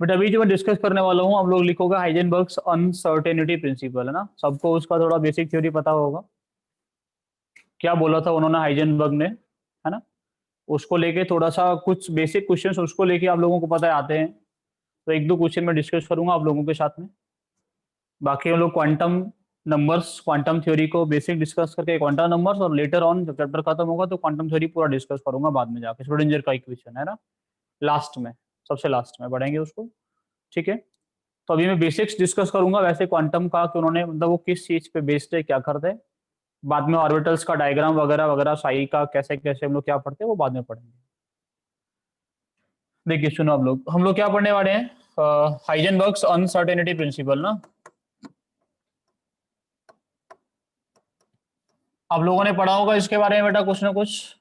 But अभी जो मैं डिस्कस करने वाला हूँ, आप लोग लिखोगे हाइजेनबर्ग्स अनसर्टेनिटी प्रिंसिपल, है ना। सबको उसका थोड़ा बेसिक थ्योरी पता होगा, क्या बोला था उन्होंने हाइजेनबर्ग ने, है ना। उसको लेके थोड़ा सा कुछ बेसिक क्वेश्चंस उसको लेके आप लोगों को पता है आते हैं, तो एक दो क्वेश्चन मैं डिस्कस करूंगा आप लोगों के साथ में। बाकी हम लोग क्वांटम नंबर्स, क्वांटम थ्योरी को बेसिक डिस्कस करके क्वांटम नंबर्स, और लेटर ऑन जब चैप्टर खत्म होगा तो क्वांटम थ्योरी पूरा डिस्कस करूंगा बाद में जाके, श्रोडिंगर का इक्वेशन, है ना, लास्ट में, सबसे लास्ट में पढ़ेंगे उसको। ठीक है, तो अभी मैं बेसिक्स डिस्कस करूंगा वैसे क्वांटम का, कि उन्होंने मतलब वो किस चीज पे बेस्ड है, क्या करते हैं। बाद में ऑर्बिटल्स का डायग्राम वगैरह वगैरह, साई का कैसे कैसे हम लोग क्या पढ़ते हैं वो बाद में पढ़ेंगे। देखिए सुनो, हम लोग क्या पढ़ने वाले हैं, हाइजेनबर्ग्स अनसर्टेनिटी प्रिंसिपल ना। आप लोगों ने पढ़ा होगा इसके बारे में बेटा कुछ ना कुछ।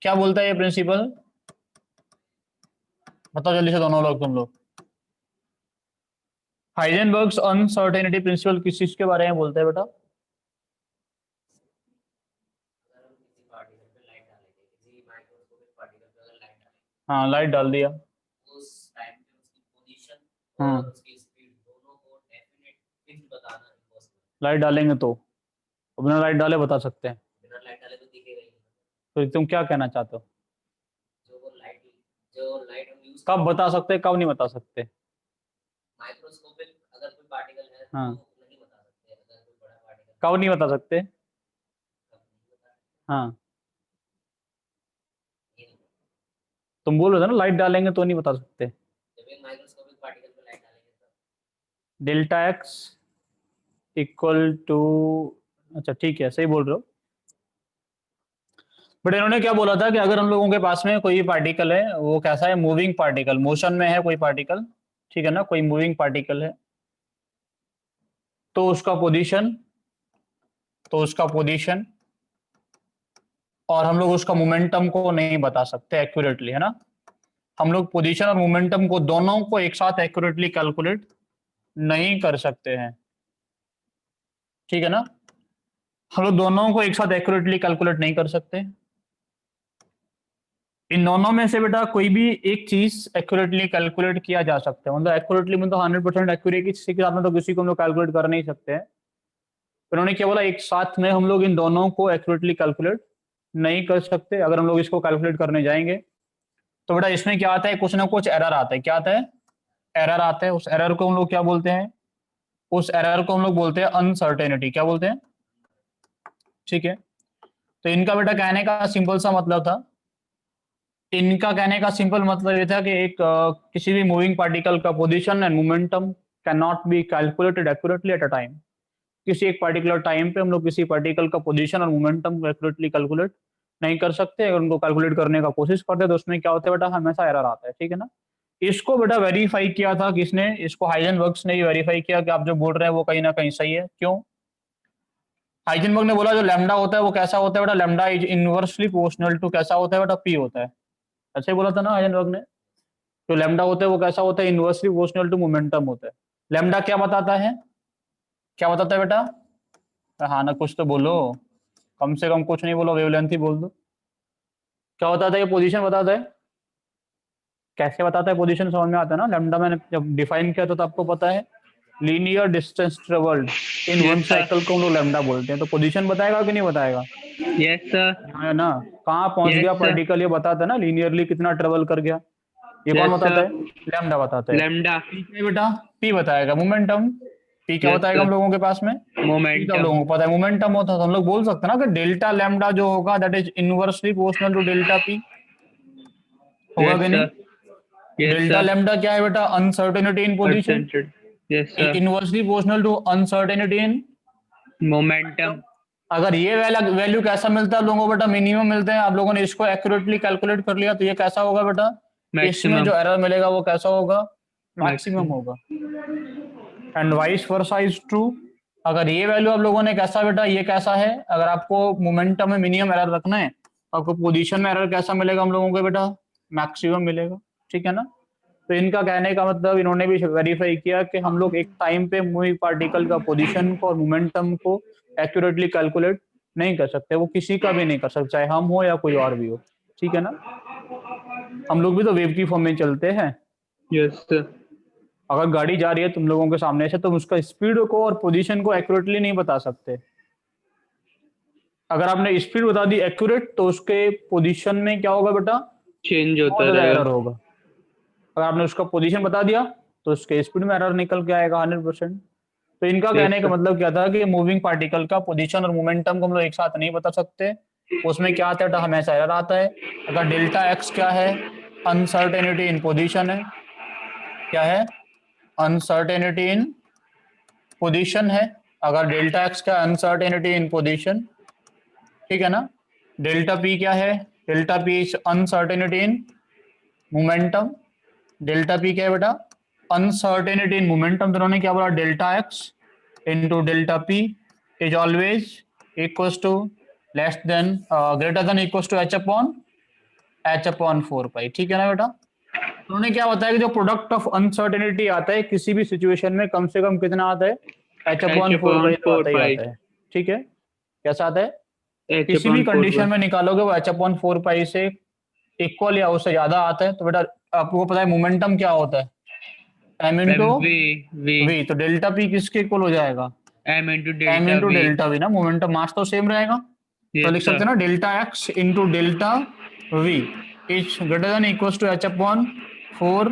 क्या बोलता है ये प्रिंसिपल, बताओ जल्दी से दोनों लोग, तुम लोग। हाइजेनबर्ग्स अनसर्टेनिटी प्रिंसिपल किस चीज के बारे में बोलते हैं बेटा। हाँ, लाइट डाल दिया, उस टाइम पे उसकी पोजीशन हाँ, और उसकी स्पीड दोनों को डेफिनेट फिक्स बताना इम्पॉसिबल। लाइट डालेंगे तो, बिना लाइट डाले बता सकते हैं। बिना लाइट डाले तो दिखेगा ही नहीं। तो तुम क्या कहना चाहते हो, जो लाइट हम यूज कब बता सकते हैं कब नहीं बता सकते। माइक्रोस्कोपिक अगर कोई पार्टिकल है तो हाँ, नहीं बता सकते, अगर कोई बड़ा पार्टिकल कब नहीं बता सकते। हाँ, तुम बोल रहे थे ना लाइट डालेंगे तो नहीं बता सकते। जब एक माइक्रोस्कोपिक पार्टिकल पे लाइट डालेंगे तब डेल्टा एक्स इक्वल टू, अच्छा ठीक है, सही बोल रहे हो। बट इन्होंने क्या बोला था कि अगर हम लोगों के पास में कोई पार्टिकल है, वो कैसा है, मूविंग पार्टिकल, मोशन में है कोई पार्टिकल, ठीक है ना, कोई मूविंग पार्टिकल है, तो उसका पोजीशन और हम लोग उसका मोमेंटम को नहीं बता सकते एक्यूरेटली, है ना। हम लोग पोजीशन और मोमेंटम को दोनों को एक साथ एक्यूरेटली कैलकुलेट नहीं कर सकते हैं, ठीक है ना। हम लोग दोनों को एक साथ एक्यूरेटली कैलकुलेट नहीं कर सकते। इन दोनों में से बेटा कोई भी एक चीज एक्यूरेटली कैलकुलेट किया जा सकता है, मतलब एक्यूरेटली मतलब 100% एक्यूरेसी के साथ में तो किसी को हम लोग कैलकुलेट कर नहीं सकते हैं। उन्होंने क्या बोला, एक साथ में हम लोग इन दोनों को एक्यूरेटली कैलकुलेट नहीं कर सकते। अगर हम लोग इसको कैलकुलेट करने जाएंगे तो बेटा इसमें क्या आता है, कुछ ना कुछ एरर आता है। क्या आता है, एरर आता है। उस एरर को हम लोग क्या बोलते हैं, उस एरर को हम लोग बोलते हैं अनसर्टेनिटी। क्या बोलते हैं, ठीक है। तो इनका बेटा कहने का सिंपल सा मतलब था, इनका कहने का सिंपल मतलब ये था कि किसी भी मूविंग पार्टिकल का position and momentum can not be calculated accurately at a time. किसी एक पर्टिकुलर टाइम पे हम लोग किसी पार्टिकल का पोजीशन और मोमेंटम को एक्यूरेटली कैलकुलेट नहीं कर सकते। अगर उनको कैलकुलेट करने का कोशिश करते तो उसमें क्या होता है बेटा, हमेशा एरर आता है, ठीक है ना। इसको बेटा वेरीफाई किया था किसने, इसको हाइजेनबर्ग्स ने ही वेरीफाई किया कि आप जो बोल रहे हैं वो कहीं ना कहीं सही है। क्यों, हाइजेनबर्ग ने बोला जो लैम्डा होता है वो कैसा होता है बेटा, lambda is inversely proportional to, कैसा होता है बेटा, पी होता है। ऐसे ही बोला था ना हाइजेनबर्ग ने। जो लैम्डा होता है वो कैसा होता है, इनवर्सली प्रोपोर्शनल टू मोमेंटम होता है। लैम्डा क्या बताता है, क्या बताता है बेटा, हाँ ना, कुछ तो बोलो, कम से कम कुछ नहीं बोलो, वेवलेंथ ही बोल दो। क्या बताता है, ये पोजीशन बताता है। कैसे बताता है पोजीशन, समझ में आता है ना। लैम्डा मैंने जब डिफाइन किया था तो आपको पता है, linear distance travelled in one yes sir, cycle को हम लोग लैम्डा बोलते हैं। तो पोजीशन बताएगा कि नहीं बताएगा, यस सर, है ना। कहाँ पहुंच गया यस सर, पार्टिकल ये बताता है ना, लीनियरली कितना ट्रेवल कर गया, ये कौन यस बताता सर, है, लैम्डा बताता है। लैम्डा, पी क्या है बेटा, पी बताएगा मोमेंटम। पी क्या यस बताएगा हम सर, लोगों के पास में, पी तो आप मोमेंटम, लोगों को पता है मोमेंटम होता है। तो हम लोग बोल सकते हैं ना कि डेल्टा लैम्डा जो होगा that is inversely proportional to delta p, होगा यस कि नहीं। Sir, yes delta sir, lambda क्या है बेटा, uncertainty in position, percentage, yes sir, inversely proportional to uncertainty in. Momentum, अगर ये वैल्यू कैसा मिलता है आप लोगों को बेटा, मिनिमम मिलते हैं। आप लोगों ने इसको एक्यूरेटली कैलकुलेट कर लिया तो ये कैसा होगा बेटा, इसमें मैक्सिमम, जो एरर मिलेगा वो कैसा होगा, मैक्सिमम मैक्सिमम, होगा। And vice versa is true. अगर ये वैल्यू आप लोगों ने कैसा बेटा, ये कैसा है, अगर आपको मोमेंटम में मिनिमम एरर रखना है तो आपको पोजीशन में एरर कैसा मिलेगा हम लोगों को बेटा, मैक्सिमम मिलेगा, ठीक है ना। तो इनका कहने का मतलब, इन्होंने भी वेरीफाई किया कि हम लोग एक टाइम पे मूविंग पार्टिकल का पोजीशन को और मोमेंटम को एक्यूरेटली कैलकुलेट नहीं कर सकते। वो किसी का भी नहीं कर सकते, चाहे हम हो या कोई और भी हो, ठीक है ना। हम लोग भी तो वेव की फॉर्म में चलते हैं, Yes, sir. अगर गाड़ी जा रही है तुम लोगों के सामने से, तुम उसका स्पीड को और पोजीशन को एक्यूरेटली नहीं बता सकते। अगर आपने स्पीड बता दी एक्यूरेट, तो उसके पोजीशन में क्या होगा बेटा, Change बहुत होता ज्यादा रहेगा। एरर होगा। अगर आपने उसका पोजीशन बता दिया तो उसके स्पीड में एरर निकल के आएगा 100%। तो इनका Yes, कहने का sir. मतलब क्या था कि मूविंग पार्टिकल का पोजीशन और मोमेंटम को हम लोग एक साथ नहीं बता सकते। उसमें क्या आता है, हमेशा एरर आता है। अगर डेल्टा एक्स क्या है, अनसर्टेनिटी इन पोजीशन है। क्या है, अनसर्टेनिटी इन पोजीशन है। अगर डेल्टा एक्स का अनसर्टेनिटी इन पोजीशन, ठीक है ना। डेल्टा पी क्या है, delta P is uncertainty in momentum. Delta P क्या है बेटा, अनसर्टेनिटी इन मोमेंटम। तो उन्होंने क्या बोला, delta x into delta P is always equal to less than greater than equal to H upon 4 पाई। ठीक है ना बेटा। उन्होंने क्या बताया कि जो प्रोडक्ट ऑफ अनसर्टेनिटी आता है किसी भी सिचुएशन में, कम से कम कितना आता है, एच अपॉन 4 पाई तो आता ही आता है। ठीक है, कैसा आता है, H किसी भी upon 4 कंडीशन pi. में निकालोगे वो एच अपॉन 4 पाई से इक्वल या उससे ज्यादा आता है। तो बेटा आपको पता है मोमेंटम क्या होता है, एम इंटू V. वी। तो डेल्टा पी किसके इक्वल हो जाएगा, M into M delta into V. Delta V ना, मोमेंटम मास तो सेम रहेगा। तो Yes, लिख सकते sir. हैं ना, delta x into delta V is greater than equal to H upon 4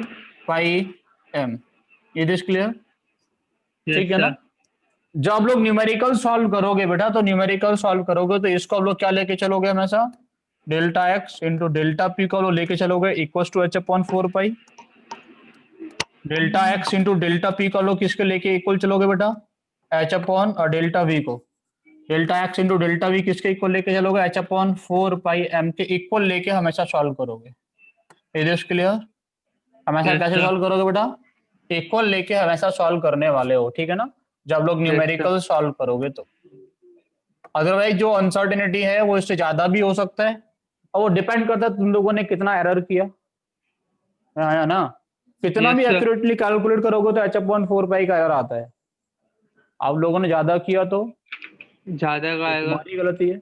pi M. ये दिस क्लियर, Yes, ठीक है sir. ना। जब आप लोग न्यूमेरिकल सॉल्व करोगे बेटा, तो न्यूमेरिकल सॉल्व करोगे तो इसको आप लोग क्या लेके चलोगे, हमेशा delta x into delta P को लोग लेके चलोगे equal to H upon 4 pi. Delta x into delta P का लोग किसके लेके इक्वल चलोगे बेटा, एच अपॉन और डेल्टा वी को। Delta x into delta V किसके इक्वल लेके चलोगे, एच अपॉन 4 पाई एम के इक्वल लेके हमेशा सॉल्व करोगे। Is this clear. हमेशा Yes, कैसे sir. सॉल्व करोगे बेटा, इक्वल लेके हमेशा सॉल्व करने वाले हो, ठीक है ना, जब लोग Yes, sir. न्यूमेरिकल सॉल्व करोगे तो। अदरवाइज जो अनसर्टेनिटी है वो इससे ज्यादा भी हो सकता है, और वो डिपेंड करता है तुम लोगों ने कितना एरर किया है ना। कितना Yes, भी sir. एक्यूरेटली कैलकुलेट करोगे तो एच अपॉन 4 पाई का एरर आता है। आप लोगों ने ज्यादा किया तो ज़्यादा का आएगा. तुम्हारी गलती है।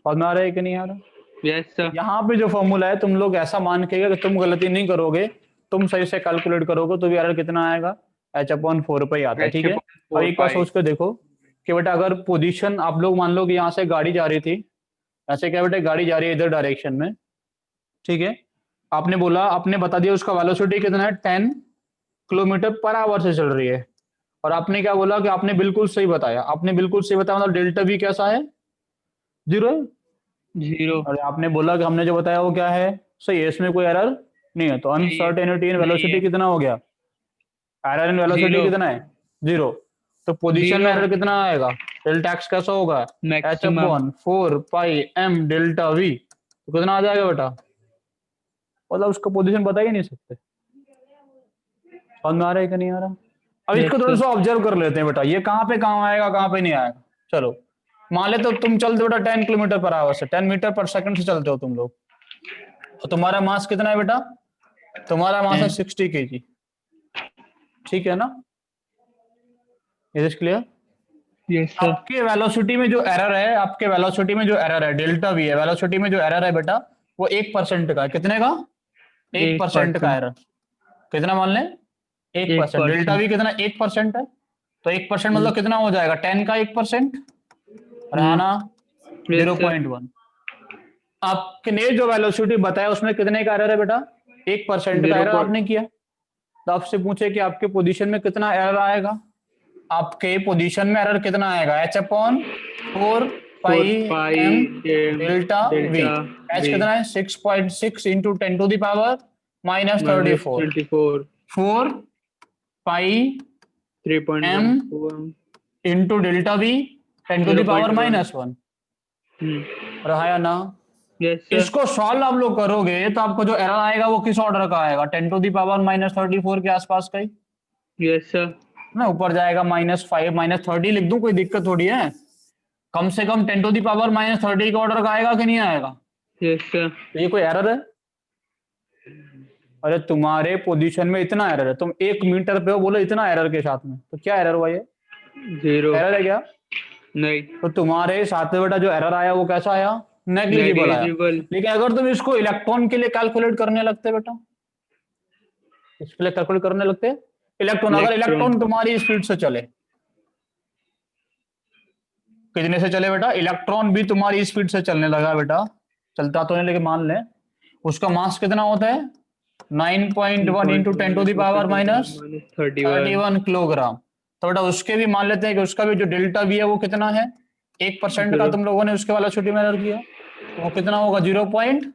समझ में आ रहा है कि नहीं आ रहा। Yes, sir. यहाँ पे जो फॉर्मूला है तुम लोग ऐसा मान के कि तुम गलती नहीं करोगे, तुम सही से कैलकुलेट करोगे तो भी एरर कितना आएगा, एच अपॉन 4 पाई आता है। H ठीक है, upon अब 4 एक बार pi. सोच के देखो कि बेटा अगर पोजीशन आप लोग मान लो कि यहाँ से गाड़ी जा रही थी, ऐसे क्या बेटा गाड़ी जा रही है इधर डायरेक्शन में, ठीक है। आपने बोला, आपने बता दिया उसका वेलोसिटी कितना है, 10 किलोमीटर पर आवर से चल रही है। और आपने क्या बोला कि आपने बिल्कुल सही बताया, आपने बिल्कुल सही बताया, मतलब डेल्टा वी कैसा है, 0 है। 0. और आपने बोला कि हमने जो बताया वो क्या है, सही है, इसमें कोई एरर नहीं है। तो अनसर्टेनिटी इन नहीं वेलोसिटी है. कितना हो गया, एरर इन वेलोसिटी 0. कितना है, 0। तो पोजीशन में 0. एरर कितना आएगा, डेल्टा एक्स कैसा होगा, H Maximum. Upon 4 pi M delta we. तो कितना आ जाएगा बेटा, मतलब उसका पोजीशन बता ही नहीं सकते। समझ में आ रहा है कि नहीं आ रहा। अब Yes, इसको थोड़ा sir. सा ऑब्जर्व कर लेते हैं बेटा, ये कहाँ पे काम आएगा कहाँ पे नहीं आएगा। चलो मान ले तो तुम चलते हो बेटा 10 किलोमीटर पर आवर से, 10 मीटर पर सेकंड से चलते हो तुम लोग, और तुम्हारा मास कितना है बेटा, तुम्हारा मास है 10. 60 kg। ठीक है ना, इज क्लियर। Yes, sir. आपके वेलोसिटी में जो एरर है, आपके वेलोसिटी में जो एरर है डेल्टा वी है, वेलोसिटी में जो एरर है बेटा वो 1% का है। कितने का, 1% का 8%. एरर। कितना मान लें, 1%। डेल्टा 8%. वी कितना, 1% है। तो 1% मतलब कितना हो जाएगा, 10 का 1%, Hmm. रहना Yes, sir. 0.1। आपने जो वेलोसिटी बताया उसमें कितने का एरर है बेटा, 1% का 0. एरर आपने किया। तो आपसे पूछे कि आपके पोजीशन में कितना एरर आएगा, आपके पोजीशन में एरर कितना आएगा, H upon 4 pi M 4 pi delta V. delta H V कितना है, 6.6 into 10 to the power minus -34, 24. 4 pi M 3.14. Into delta V 10 to the power 0.1. -1। Hmm. रहा या ना। Yes, sir. इसको सॉल्व आप लोग करोगे तो आपको जो एरर आएगा वो किस ऑर्डर का आएगा, 10 to the पावर -34 के आसपास का ही Yes, sir. ना। ऊपर जाएगा -5 -30 लिख दूं, कोई दिक्कत थोड़ी है। कम से कम 10 to the पावर -30 का ऑर्डर का आएगा कि नहीं आएगा। Yes, sir. तो ये कोई एरर है, अरे तुम्हारे पोजीशन में इतना एरर है, तुम 1 मीटर पे हो, बोलो इतना एरर के साथ में, तो क्या एरर हुआ, ये 0. एरर है क्या। नहीं. तो तुम्हारे साथ में बेटा जो एरर आया वो कैसा आया, नेग्लिजिबल आया। Negligible. लेकिन अगर तुम इसको इलेक्ट्रॉन के लिए कैलकुलेट करने लगते बेटा, इसके लिए कैलकुलेट करने लगते हैं इलेक्ट्रॉन। अगर इलेक्ट्रॉन तुम्हारी स्पीड से चले, कितने से चले बेटा? इलेक्ट्रॉन भी तुम्हारी स्पीड से चलने लगा बेटा, चलता तो नहीं लेकिन मान ले उसका मास कितना होता है 9.1 into 10 to the power minus 31 kilogram. तो बेटा उसके भी मान लेते हैं कि उसका भी जो डेल्टा भी है वो कितना है 1% का। तुम लोगों ने उसके वाला छोटी में किया तो वो कितना होगा 0.1।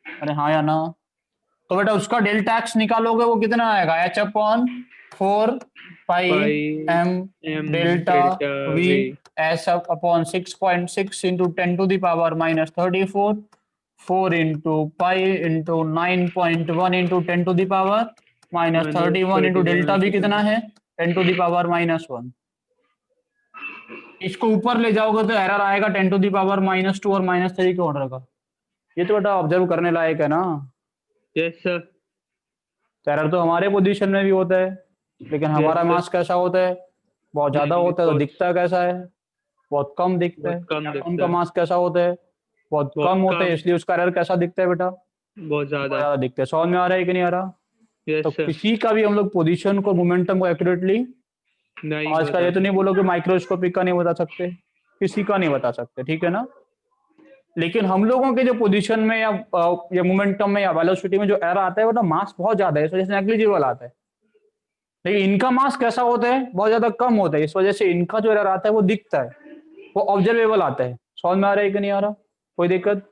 अरे हाँ या ना? तो बेटा उसका डेल्टा एक्स निकालोगे वो कितना आएगा h/4 pi m delta v s upon 6.6 into 10 to the power minus 34 4 into pi into 9.1 into 10 to the power minus 31 into delta भी कितना है 10 टू द पावर -1। इसको ऊपर ले जाओगे तो एरर आएगा 10 टू द पावर -2 और -3 के ऑर्डर का। ये तो बेटा ऑब्जर्व करने लायक है ना। Yes sir. एरर तो हमारे पोजीशन में भी होता है, लेकिन हमारा मास कैसा होता है बहुत ज्यादा होता है तो दिखता कैसा है बहुत कम दिखता है। उनका मास कैसा होता है बहुत कम होता है, इसलिए उसका एरर कैसा दिखता है बेटा बहुत ज्यादा दिखता है। समझ में आ रहा है कि नहीं आ रहा? यस तो सर। किसी का भी हम लोग पोजीशन को मोमेंटम को एक्यूरेटली नहीं आज का ये तो नहीं बोलोगे माइक्रोस्कोपिक का नहीं बता सकते, किसी का नहीं बता सकते, ठीक है ना। लेकिन हम लोगों के जो पोजीशन में या मोमेंटम में या वेलोसिटी में जो एरर आता है वो ना मास बहुत ज्यादा है, इस वजह से नेग्लिजिबल आता है। लेकिन इनका मास कैसा होता है बहुत ज्यादा कम होता है, इस वजह से इनका जो एरर आता है वो दिखता है, वो ऑब्जर्वेबल आता है। समझ में आ रहा है कि नहीं आ रहा? कोई दिक्कत?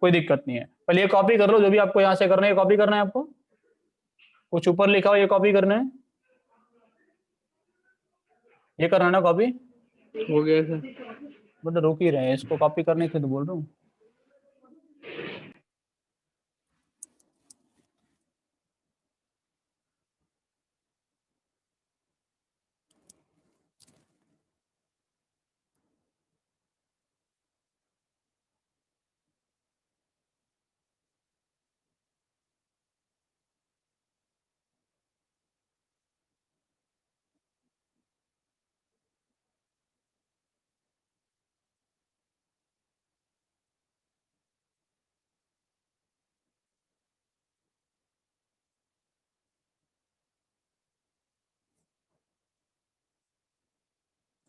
कोई दिक्कत नहीं है। पहले ये कॉपी कर लो, जो भी आपको यहाँ से करना है कॉपी करना है आपको, कुछ ऊपर लिखा हो ये कॉपी करना है, ये करना है ना कॉपी। हो गया सर। मतलब रोक ही रहे हैं इसको कॉपी करने के तो बोल रहा हूँ।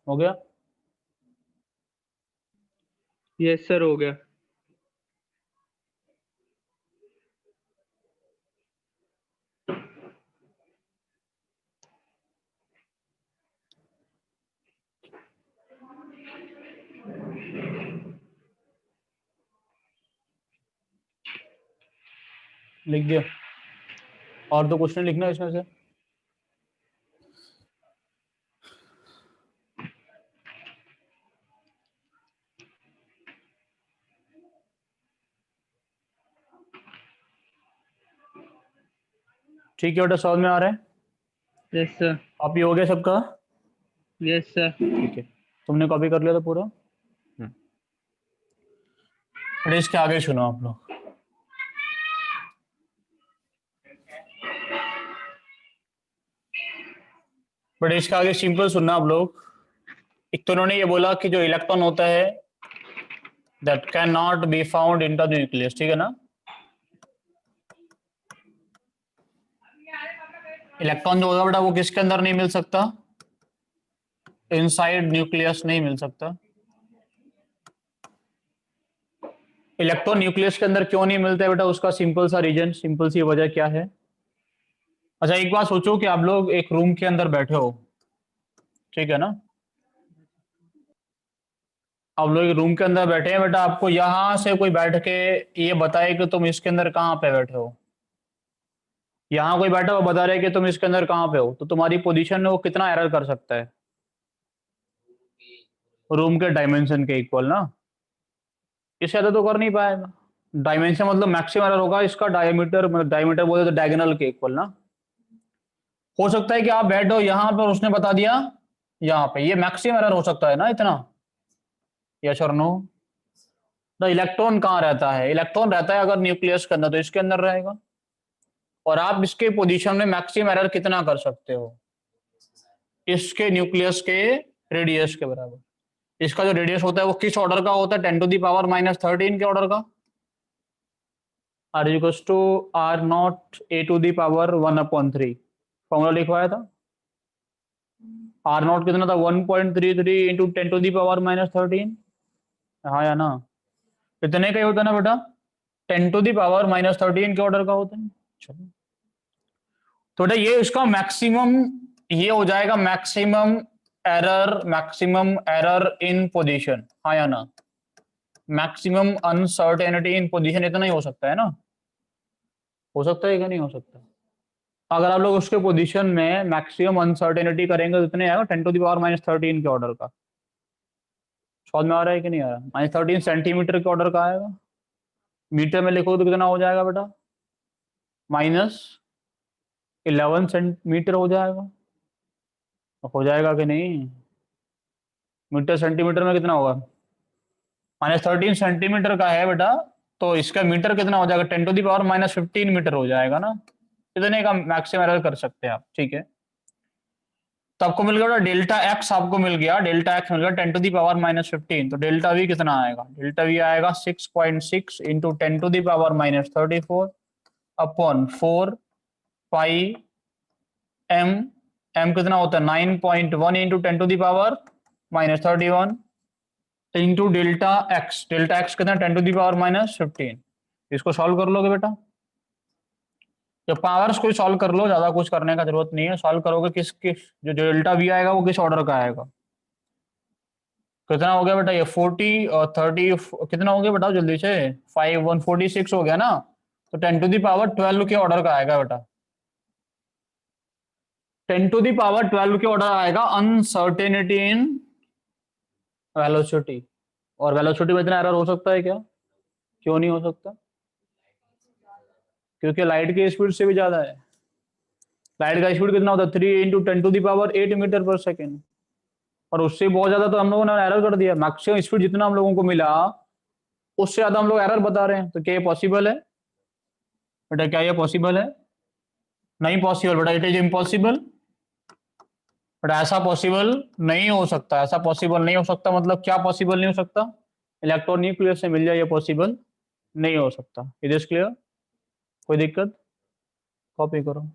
हो गया? यस सर हो गया। लिख दिया? और तो क्वेश्चन लिखना है इसमें से। ठीक है बेटा समझ में आ रहा है? Yes sir. कॉपी हो गया सबका? Yes sir. ठीक है, तुमने कॉपी कर लिया था पूरा? बेटा इसके आगे सुनो आप लोग। बट इसका आगे सिंपल सुनना आप लोग। एक तो उन्होंने ये बोला कि जो इलेक्ट्रॉन होता है that can not be found in the nucleus, ठीक है ना। इलेक्ट्रॉन जो होगा बेटा वो किसके अंदर नहीं मिल सकता, इनसाइड न्यूक्लियस नहीं मिल सकता। इलेक्ट्रॉन न्यूक्लियस के अंदर क्यों नहीं मिलता है बेटा, उसका सिंपल सा रीजन, सिंपल सी वजह क्या है। अच्छा एक बात सोचो कि आप लोग एक रूम के अंदर बैठे हो, ठीक है ना। आप लोग एक रूम के अंदर बैठे हैं बेटा, आपको यहां से कोई बैठ के ये बताए कि तुम इसके अंदर कहाँ पे बैठे हो, यहाँ कोई बैठा हुआ बता रहे कि तुम इसके अंदर कहाँ पे हो, तो तुम्हारी पोजीशन में वो कितना एरर कर सकता है रूम के डायमेंशन के इक्वल ना। इससे ज्यादा तो कर नहीं पाएगा। डायमेंशन मतलब मैक्सिमम एरर होगा इसका डायमीटर, मतलब डायमीटर बोले तो डायगोनल के इक्वल ना। हो सकता है कि आप बैठो यहाँ पर उसने बता दिया यहाँ पे, ये मैक्सिमम एरर हो सकता है ना इतना। यस और नो? तो इलेक्ट्रॉन कहाँ रहता है, इलेक्ट्रॉन रहता है अगर न्यूक्लियस के अंदर तो इसके अंदर रहेगा। और आप इसके पोजीशन में मैक्सिमम एरर कितना कर सकते हो, इसके न्यूक्लियस के रेडियस के बराबर। इसका जो रेडियस होता है वो किस ऑर्डर का होता है 10 टू द पावर -13 के ऑर्डर का। R equals to R naught A to the power 1/3 formula लिखवाया था। आर नॉट कितना था 1.33 इंटू 10 टू दी पावर -13। हाँ या ना, कितने का ही होता है ना बेटा, 10 टू दी पावर -13 के ऑर्डर का होता है। चलो तो बेटा ये इसका मैक्सिमम, ये हो जाएगा मैक्सिमम एरर इन पोजीशन। हाँ या ना, मैक्सिमम अनसर्टेनिटी इन पोजीशन इतना ही हो सकता है ना, हो सकता है क्या नहीं हो सकता। अगर आप लोग उसके पोजीशन में मैक्सिमम अनसर्टेनिटी करेंगे तो इतने आएगा 10 टू दी पावर -13 के ऑर्डर का। समझ में आ रहा है कि नहीं आ रहा, -13 सेंटीमीटर के ऑर्डर का आएगा। मीटर में लिखो तो कितना हो जाएगा बेटा, -11 सेंटीमीटर हो जाएगा। हो जाएगा कि नहीं, मीटर सेंटीमीटर में कितना होगा, -13 सेंटीमीटर का है बेटा, तो इसका मीटर कितना हो जाएगा, 10 टू दी पावर -15 मीटर हो जाएगा ना। इतने का मैक्सिमम एरर कर सकते हैं आप, ठीक है। तो आपको मिल गया डेल्टा एक्स, आपको मिल गया डेल्टा एक्स मिल गया 10 टू दी पावर -15। तो डेल्टा वी कितना आएगा, डेल्टा वी आएगा 6.6 into 10 to the power -34 upon 4 pi M. M कितना होता है 9.1 into 10 to the power -31 into delta X. Delta X कितना 10 टू दी पावर -15। इसको सॉल्व कर लोगे बेटा, जब पावर्स को सॉल्व कर लो, ज्यादा कुछ करने का जरूरत नहीं है। सॉल्व करोगे किस किस जो डेल्टा वी आएगा वो किस ऑर्डर का आएगा। कितना हो गया बेटा ये 40 और 30 कितना हो गया बताओ जल्दी से, 146 हो गया ना। तो 10 टू दी पावर 12 के ऑर्डर का आएगा बेटा, 10 टू दी पावर 12 के ऑर्डर आएगा अनसर्टेनिटी इन वेलोसिटी। और वेलोसिटी में इतना एरर हो सकता है क्या, क्यों नहीं हो सकता, क्योंकि लाइट की स्पीड से भी ज्यादा है। लाइट का स्पीड कितना होता है 3 into 10 to the power 8 metre पर सेकेंड, और उससे बहुत ज्यादा तो हम लोगों ने एरर कर दिया। मैक्सिमम स्पीड जितना हम लोगों को मिला उससे ज्यादा हम लोग एरर बता रहे हैं। तो क्या ये पॉसिबल है बेटा, क्या ये पॉसिबल है, नहीं पॉसिबल बेटा, इट इज इम्पॉसिबल। बट ऐसा पॉसिबल नहीं हो सकता, ऐसा पॉसिबल नहीं हो सकता मतलब क्या पॉसिबल नहीं हो सकता, इलेक्ट्रॉन न्यूक्लियस से मिल जाए ये पॉसिबल नहीं हो सकता। इट इज क्लियर, कोई दिक्कत, कॉपी करो।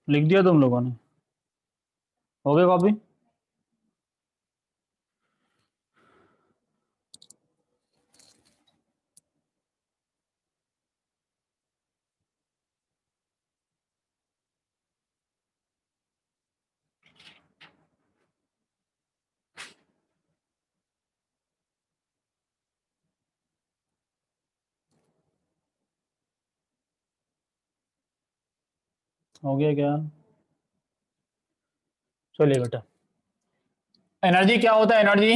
लिख दिया तुम लोगों ने, हो गया कॉपी। हो गया क्या, चलिए बेटा। एनर्जी क्या होता है, एनर्जी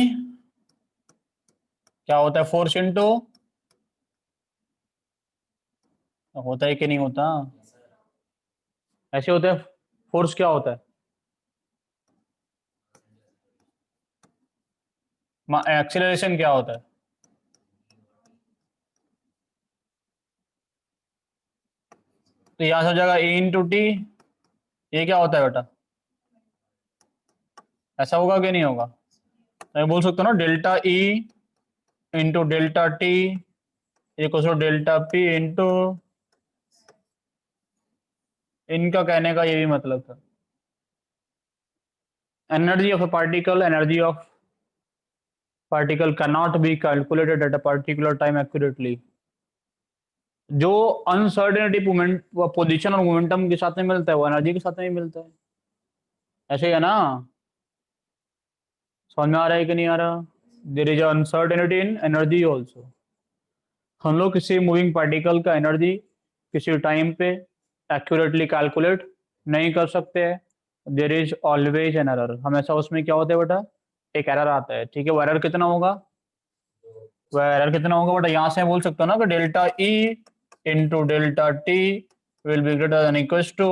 क्या होता है, फोर्स इनटू, होता है कि नहीं होता, ऐसे होता है। फोर्स क्या होता है, एक्सीलरेशन क्या होता है, तो यहां से हो जाएगा ए इंटू टी। ये क्या होता है बेटा, ऐसा होगा कि नहीं होगा, तो मैं बोल सकता हूँ ना delta E into delta T equal to delta P into, इनका कहने का ये भी मतलब था। Energy of a particle cannot be calculated at a particular time accurately। जो अनसर्टेनिटी मोमेंट पोजीशन और मोमेंटम के साथ में मिलता है वो एनर्जी के साथ में ही मिलता है, ऐसे ही है ना, समझ में आ रहा है कि नहीं आ रहा। There is uncertainty in energy also. हम लोग किसी मूविंग पार्टिकल का एनर्जी किसी टाइम पे एक्यूरेटली कैलकुलेट नहीं कर सकते हैं। There is always an error, हमेशा उसमें क्या होता है बेटा, एक एरर आता है, ठीक है। वो एरर कितना होगा, वह एरर कितना होगा बेटा, यहाँ से बोल सकते हो ना कि delta E into delta T will be greater than equals to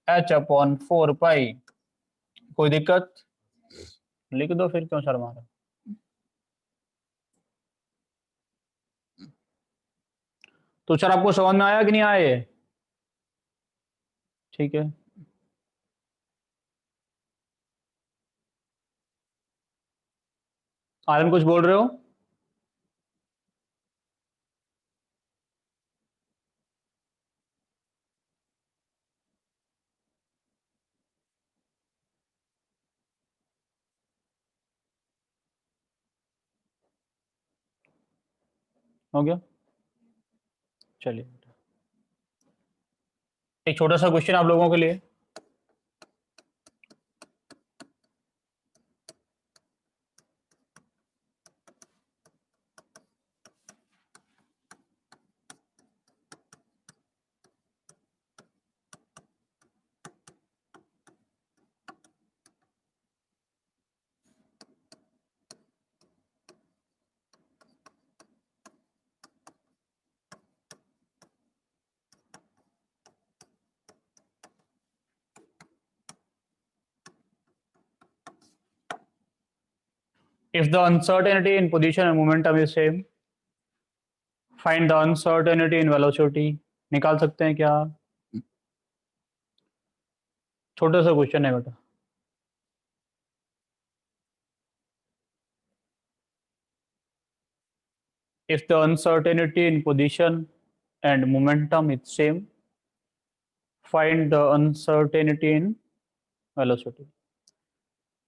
H upon 4 pi. कोई दिक्कत, लिख दो फिर, क्यों शर्मा रहे। तो सर आपको समझ में आया कि नहीं आया ये? ठीक है, आर्यन कुछ बोल रहे हो? हो गया, चलिए एक छोटा सा क्वेश्चन आप लोगों के लिए। If the uncertainty in position and momentum is same, find the uncertainty in velocity। निकाल सकते हैं क्या? छोटा सा क्वेश्चन है बेटा। If the uncertainty in position and momentum is same, find the uncertainty in velocity।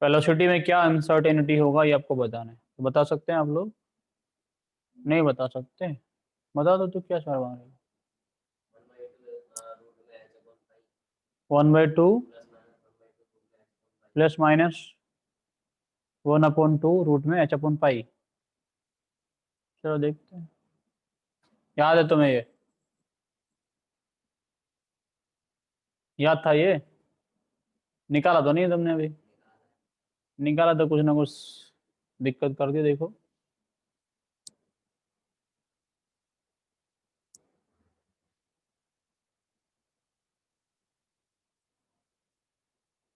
Velocity में क्या अनसर्टेनिटी होगा ये आपको बताना है, तो बता सकते हैं आप लोग? नहीं बता सकते? बता दो तो क्या सवाल है? 1/2 प्लस माइनस 1/2 रूट में h/पाई। चलो देखते हैं, याद है तुम्हें ये? याद था ये? निकाला तो नहीं तुमने अभी? निकाला तो कुछ ना कुछ दिक्कत कर दी, देखो।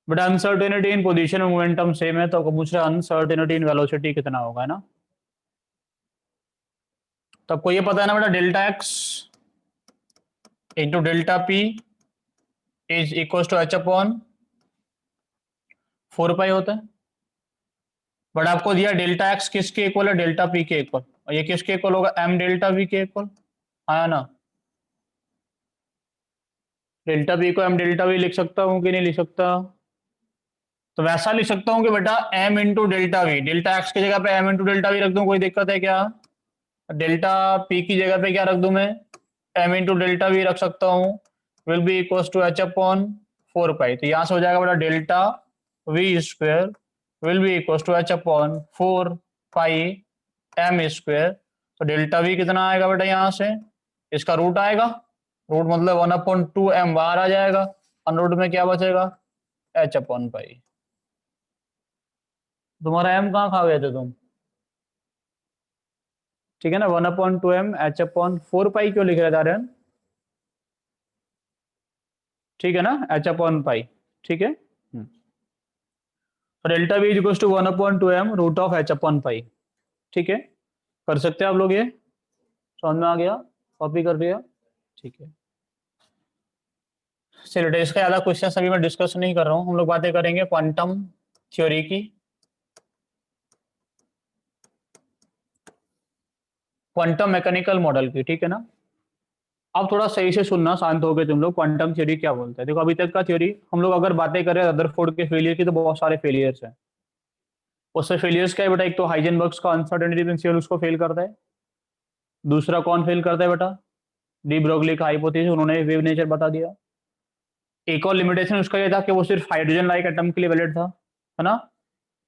बट अनसर्टेनिटी इन पोजीशन और मोमेंटम सेम है, तो पूछ रहा अनसर्टेनिटी इन वेलोसिटी कितना होगा, है ना? तो आपको ये पता है ना बेटा, delta x into delta P is equal to h/4 होता है। बट आपको दिया डेल्टा एक्स किसके इक्वल है? डेल्टा पी के इक्वल। और ये किसके इक्वल होगा? एम डेल्टा वी के इक्वल, आया ना? डेल्टा पी को एम डेल्टा वी लिख सकता हूँ कि नहीं लिख सकता? तो वैसा लिख सकता हूँ कि बेटा M into delta V, delta X की जगह पे एम इंटू डेल्टा वी रख दूं, कोई दिक्कत है क्या? डेल्टा पी की जगह पे क्या रख दूं मैं? एम इंटू डेल्टा वी रख सकता हूँ, will be equal to h/4 तो यहां से हो जाएगा बेटा delta V square will be equal to h/4 M square. तो डेल्टा वी कितना आएगा बेटा? यहां से इसका रूट आएगा, रूट मतलब 1/2 बाहर आ जाएगा, अनरूट में क्या बचेगा? h/पाई। तुम्हारा एम कहाँ खा गए थे तुम? ठीक है ना, 1/2 h/4 क्यों लिख रहे थे आर्यन? ठीक है ना, h/पाई, ठीक है। तो delta V equal to 1/2 root of h/पाई, ठीक है। कर सकते हैं आप लोग, ये समझ में आ गया? कॉपी कर दिया, ठीक है। चलिए इसका ज़्यादा क्वेश्चन अभी मैं डिस्कस नहीं कर रहा हूँ, हम लोग बातें करेंगे क्वांटम थ्योरी की, क्वांटम मैकेनिकल मॉडल की, ठीक है ना। अब थोड़ा सही से सुनना, शांत हो गए तुम लोग। क्वांटम थ्योरी क्या बोलते हैं? देखो अभी तक का थ्योरी हम लोग अगर बातें करें रदरफोर्ड के फेलियर की, तो बहुत सारे फेलियर्स हैं। उससे फेलियर्स क्या है बेटा? एक तो हाइजेनबर्ग्स का अनसर्टेनिटी प्रिंसिपल उसको फेल करता है। दूसरा कौन फेल करता है बेटा? डी ब्रोगली का हाइपोथेसिस, उन्होंने वेव नेचर बता दिया। एक और लिमिटेशन उसका ये था कि वो सिर्फ हाइड्रोजन लाइक एटम के लिए वैलिड था, है ना।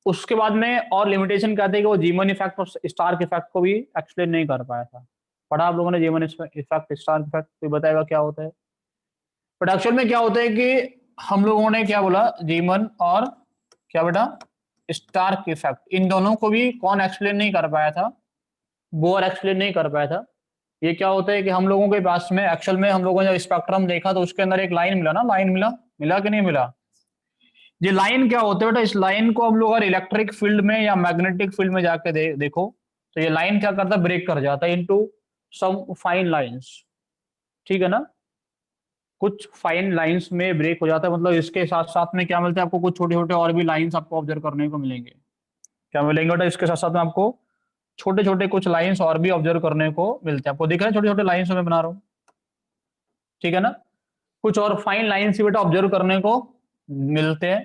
उसके बाद में और लिमिटेशन क्या थी कि वो जीमन इफेक्ट और स्टार्क इफेक्ट को भी एक्सप्लेन नहीं कर पाया था। पढ़ा आप लोगों ने जीमन इफेक्ट, स्टार्क इफेक्ट? कोई बताएगा क्या होता है? बट एक्चुअल में क्या होता है कि हम लोगों ने क्या बोला, जीमन और क्या बेटा, स्टार्क इफेक्ट, इन दोनों को भी कौन एक्सप्लेन नहीं कर पाया था? बोर एक्सप्लेन नहीं कर पाया था। ये क्या होता है कि हम लोगों के पास में एक्चुअल में हम लोगों ने जब स्पेक्ट्रम देखा तो उसके अंदर एक लाइन मिला ना, लाइन मिला, मिला कि नहीं मिला? ये लाइन क्या होता है बेटा? इस लाइन को हम लोग अगर इलेक्ट्रिक फील्ड में या मैग्नेटिक फील्ड में जाके देखो, तो ये लाइन क्या करता है? ब्रेक कर जाता है इनटू सम फाइन लाइंस। ठीक है ना, कुछ फाइन लाइंस में ब्रेक हो जाता है, मतलब इसके साथ साथ में क्या मिलता है आपको, कुछ छोटे छोटे और भी लाइंस आपको ऑब्जर्व करने को मिलेंगे। क्या मिलेंगे बेटा, इसके साथ साथ में आपको छोटे छोटे कुछ लाइंस और भी ऑब्जर्व करने को मिलते हैं। आपको दिख रहा है छोटे छोटे लाइंस मैं बना रहा हूँ, ठीक है ना, कुछ और फाइन लाइंस बेटा ऑब्जर्व करने को मिलते हैं।